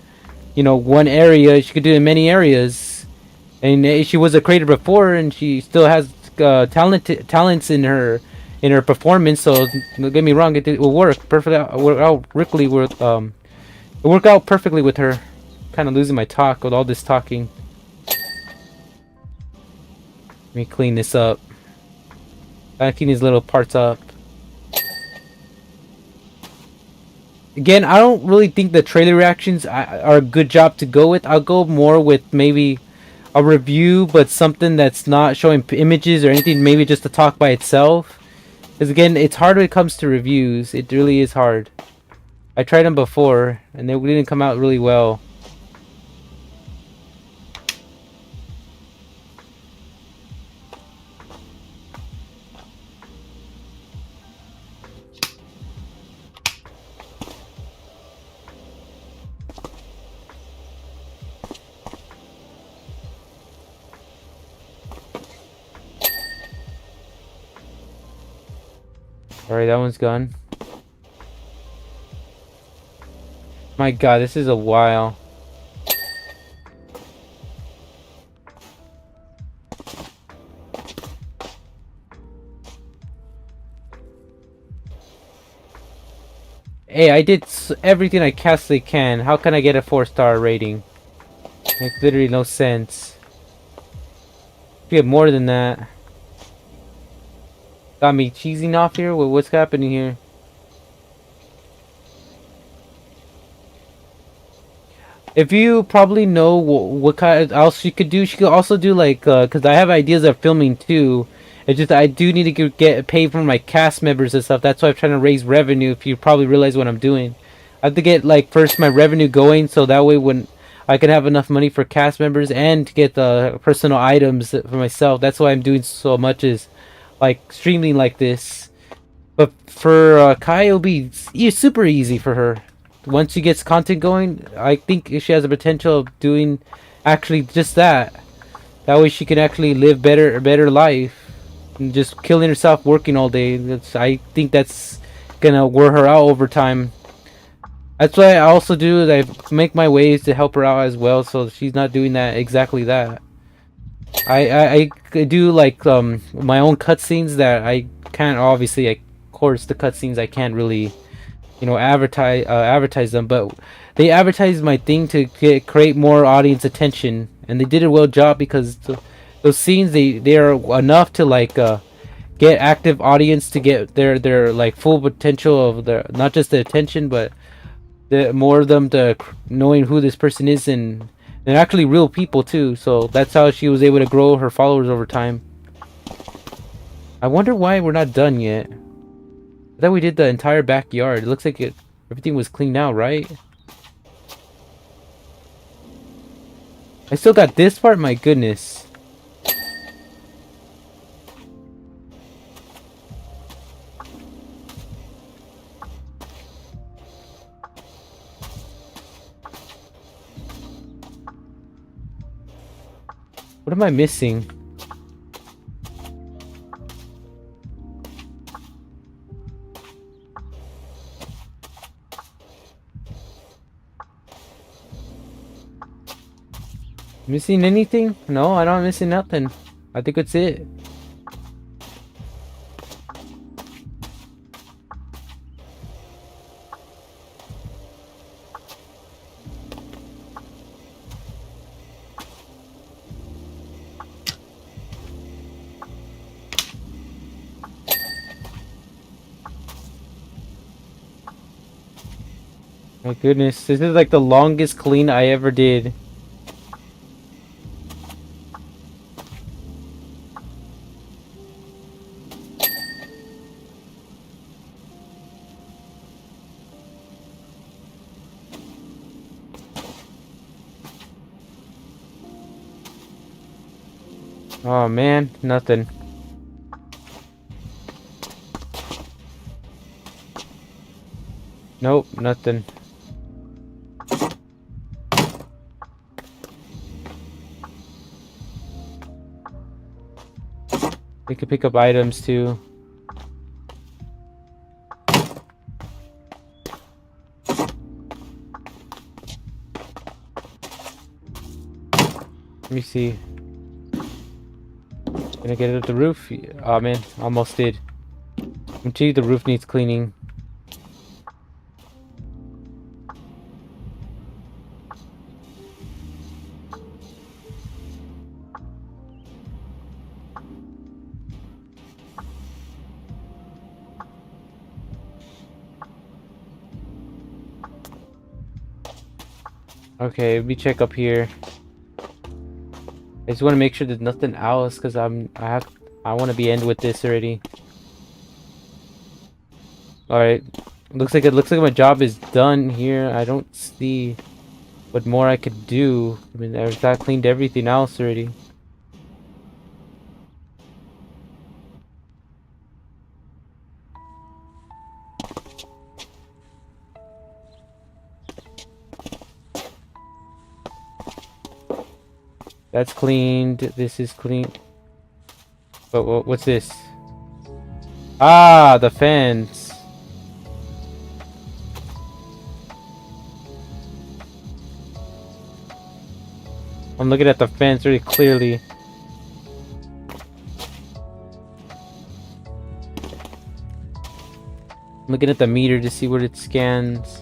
one area. She could do it in many areas, and she was a creator before, and she still has talents in her performance. So don't get me wrong, it will work perfectly. It worked out perfectly with her. Kind of losing my talk with all this talking. Let me clean this up. Gotta clean these little parts up. Again, I don't really think the trailer reactions are a good job to go with. I'll go more with maybe a review, but something that's not showing images or anything, maybe just a talk by itself. Because again, it's hard when it comes to reviews. It really is hard. I tried them before, and they didn't come out really well. Alright, that one's gone. My god, this is a while. Hey, I did everything I possibly can. How can I get a 4-star rating? Makes literally no sense. You get more than that. Got me cheesing off here? What's happening here? If you probably know what kind else you could do, she could also do like, because I have ideas of filming too. It's just I do need to get paid for my cast members and stuff. That's why I'm trying to raise revenue. If you probably realize what I'm doing, I have to get like first my revenue going, so that way when I can have enough money for cast members and to get the personal items for myself. That's why I'm doing so much is like streaming like this. But for Kai, it'll be super easy for her. Once she gets content going, I think she has the potential of doing actually just that. That way she can actually live a better life. And just killing herself working all day. I think that's gonna wear her out over time. That's what I also do, is I make my ways to help her out as well, so she's not doing that exactly that. I do like my own cutscenes that I can't, obviously, of course the cutscenes I can't really advertise them, but they advertise my thing to create more audience attention, and they did a well job, because those scenes they are enough to like get active audience, to get their like full potential of their, not just the attention, but the more of them to knowing who this person is, and they're actually real people too. So that's how she was able to grow her followers over time. I wonder why we're not done yet. I thought we did the entire backyard. It looks like everything was cleaned out, right? I still got this part? My goodness. What am I missing? Missing anything? No, I'm not missing nothing. I think that's it. My goodness, this is like the longest clean I ever did. Oh man, nothing. Nope, nothing. We could pick up items too. Let me see. Can I get it up the roof? Oh man, almost did. Gee, the roof needs cleaning. Okay, let me check up here. I just want to make sure there's nothing else because I want to be end with this already. All right, looks like my job is done here. I don't see what more I could do. I mean, I cleaned everything else already. That's cleaned. This is clean. But what's this? Ah, the fence. I'm looking at the fence really clearly. I'm looking at the meter to see what it scans.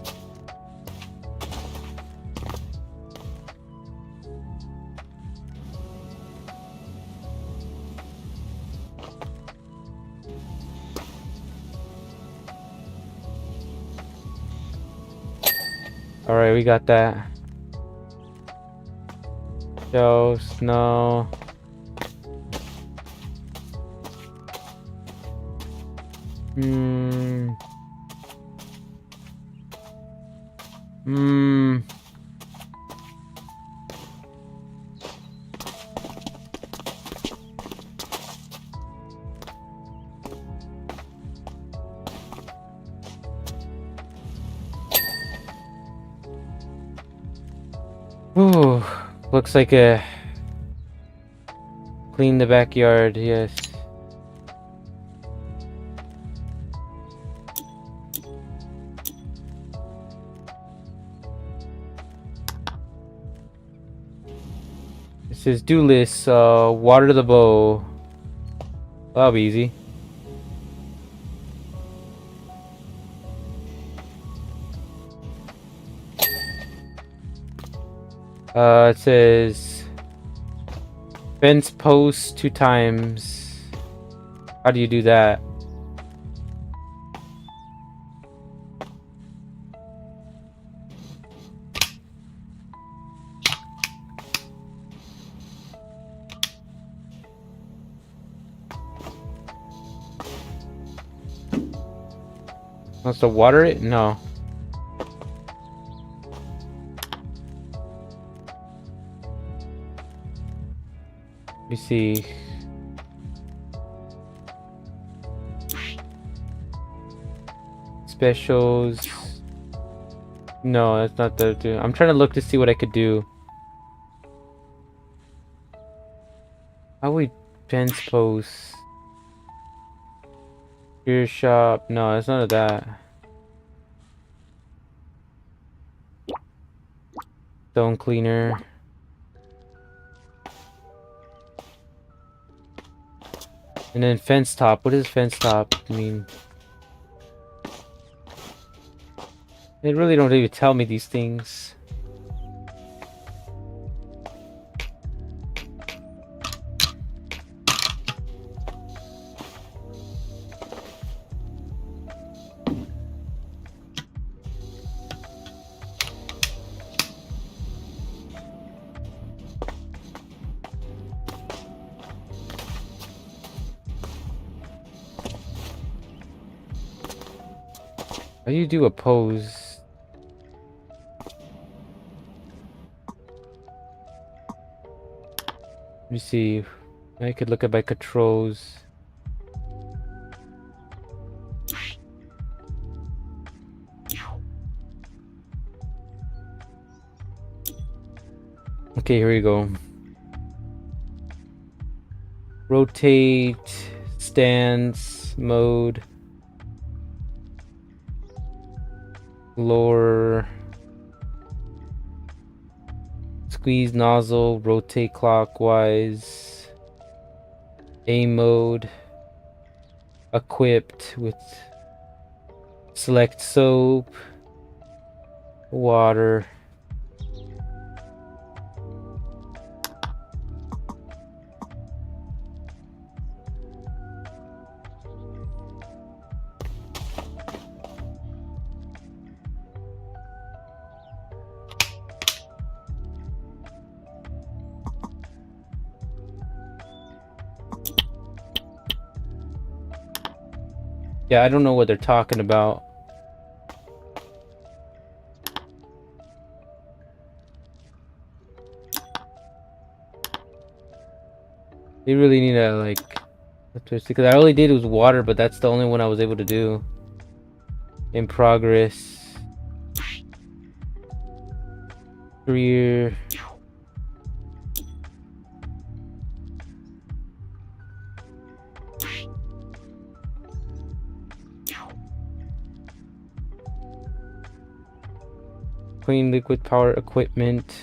Alright, we got that. Show, snow. Ooh, looks like a clean the backyard, yes. It says do list, water the bow. That'll be easy. It says fence post 2 times. How do you do that? Wants to water it? No. Let me see. Specials. No, that's not the. I'm trying to look to see what I could do. How we fence post? Gear shop. No, it's none of that. Stone cleaner. And then fence top. What does fence top mean? They really don't even tell me these things. How do you do a pose? Let me see. I could look at my controls. Okay, here we go. Rotate, stance, mode, lower, squeeze nozzle, rotate clockwise, aim mode, equipped with select soap, water. Yeah, I don't know what they're talking about. They really need to like, because I only did was water, but that's the only one I was able to do. In progress. Career. Clean liquid power equipment.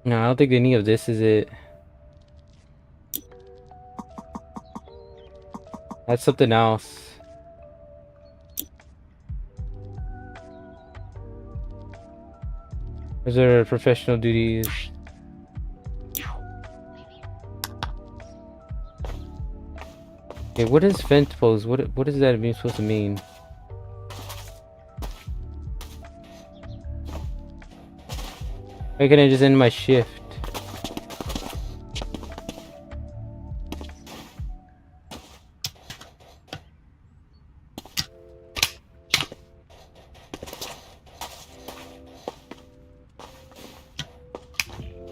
No, I don't think any of this is it. That's something else. Those are professional duties. Okay, what is fence pose? What is that even supposed to mean? Why can't I just end my shift?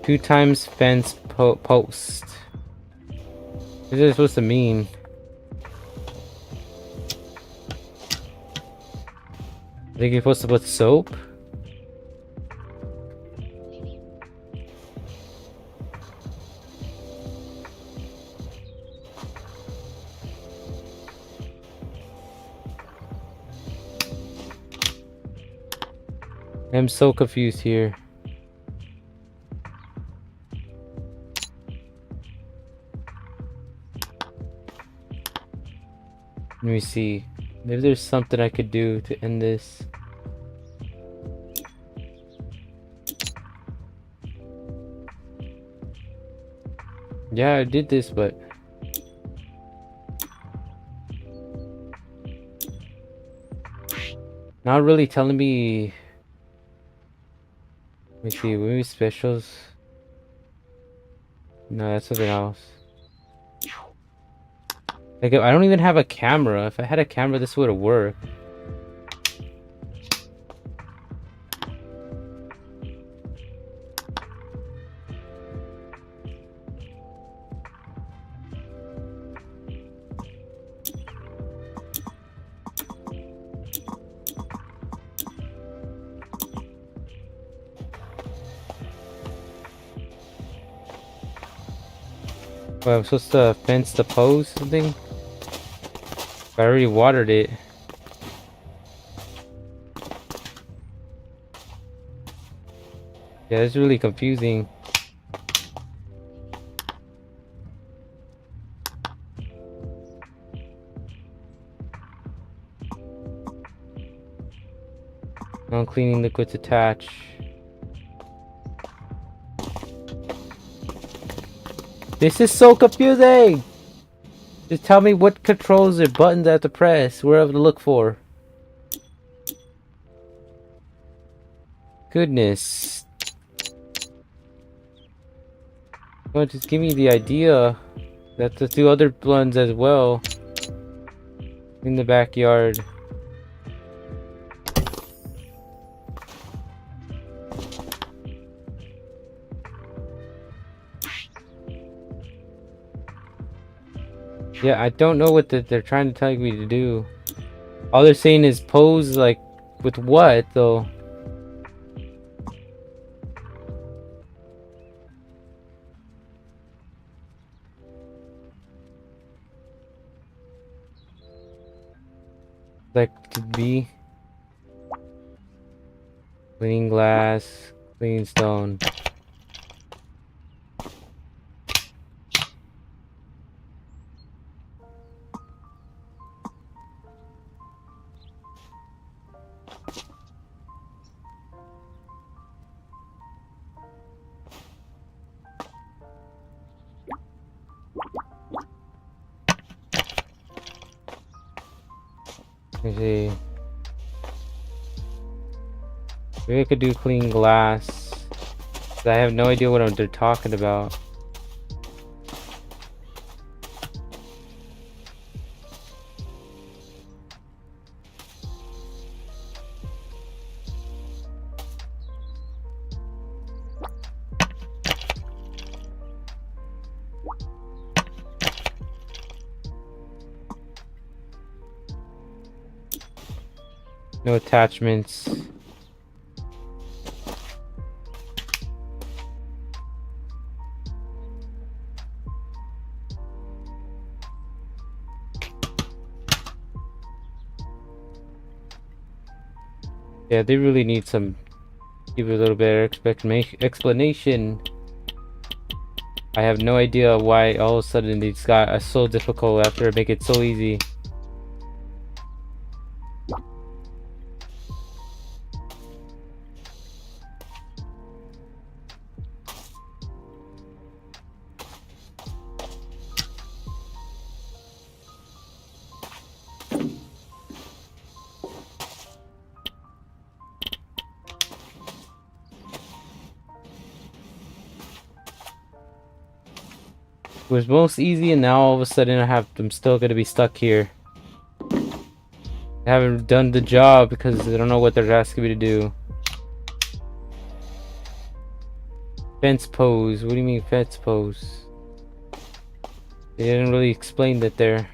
Two times fence post. What is it supposed to mean? I think you're supposed to put soap? I'm so confused here. Let me see. Maybe there's something I could do to end this. Yeah, I did this, but not really telling me. Let me see. Maybe specials. No, that's something else. Like, I don't even have a camera. If I had a camera, this would have worked. Well, I'm supposed to fence the pose something? I already watered it. Yeah, it's really confusing. Non-cleaning liquids attach. This is so confusing! Just tell me what controls or buttons I have to press, where I have to look for. Goodness. Well, just give me the idea. That the two other ones as well. In the backyard. Yeah, I don't know what they're trying to tell me to do. All they're saying is pose, like, with what, though? Like, to be... Clean glass, clean stone. Let me see. Maybe I could do clean glass. I have no idea what they're talking about. No attachments. Yeah, they really need some... Give a little bit of explanation. I have no idea why all of a sudden these got so difficult after I make it so easy. It was most easy, and now all of a sudden I'm still gonna be stuck here. I haven't done the job because I don't know what they're asking me to do. Fence pose. What do you mean fence pose? They didn't really explain that there.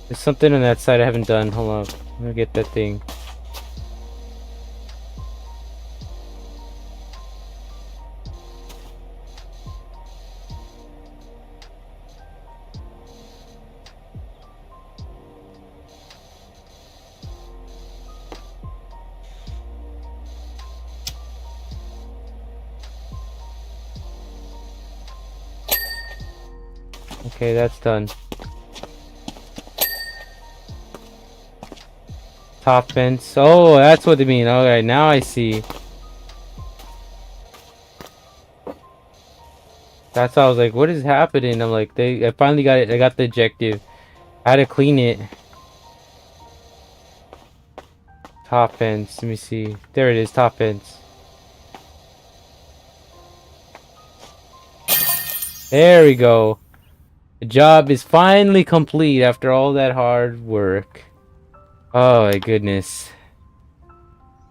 There's something on that side I haven't done. Hold on. I'm gonna get that thing. Okay, that's done. Top fence. Oh, that's what they mean. Alright, now I see. That's how I was like, what is happening? I'm like, I finally got it. I got the objective. I had to clean it. Top fence. Let me see. There it is. Top fence. There we go. The job is finally complete after all that hard work. Oh my goodness.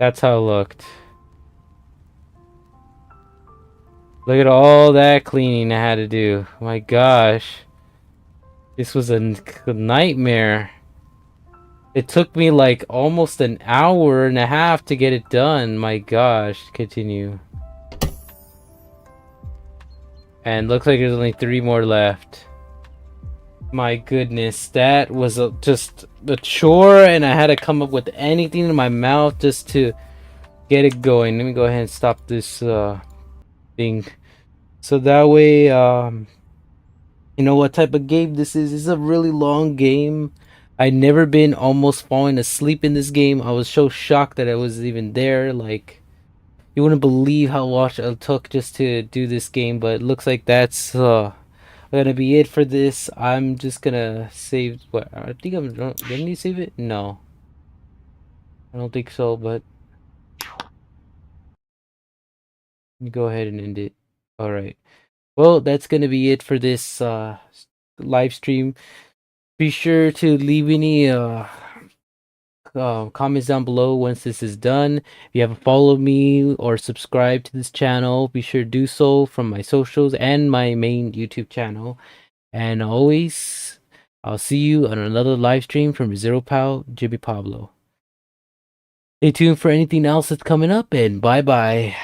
That's how it looked. Look at all that cleaning I had to do. My gosh. This was a nightmare. It took me like almost an hour and a half to get it done. My gosh. Continue. And looks like there's only 3 more left. My goodness, that was just a chore, and I had to come up with anything in my mouth just to get it going. Let me go ahead and stop this thing. So that way, you know what type of game this is. This is a really long game. I'd never been almost falling asleep in this game. I was so shocked that I was even there. Like, you wouldn't believe how long it took just to do this game, but it looks like that's gonna be it for this. I'm just gonna save. What I think I'm didn't you save it? No, I don't think so. But let me go ahead and end it. All right. Well, that's gonna be it for this live stream. Be sure to leave any comments down below once this is done. If you haven't followed me or subscribed to this channel, be sure to do so from my socials and my main YouTube channel. And always, I'll see you on another live stream from Zero Pal, Jimmy Pablo. Stay tuned for anything else that's coming up, and bye bye.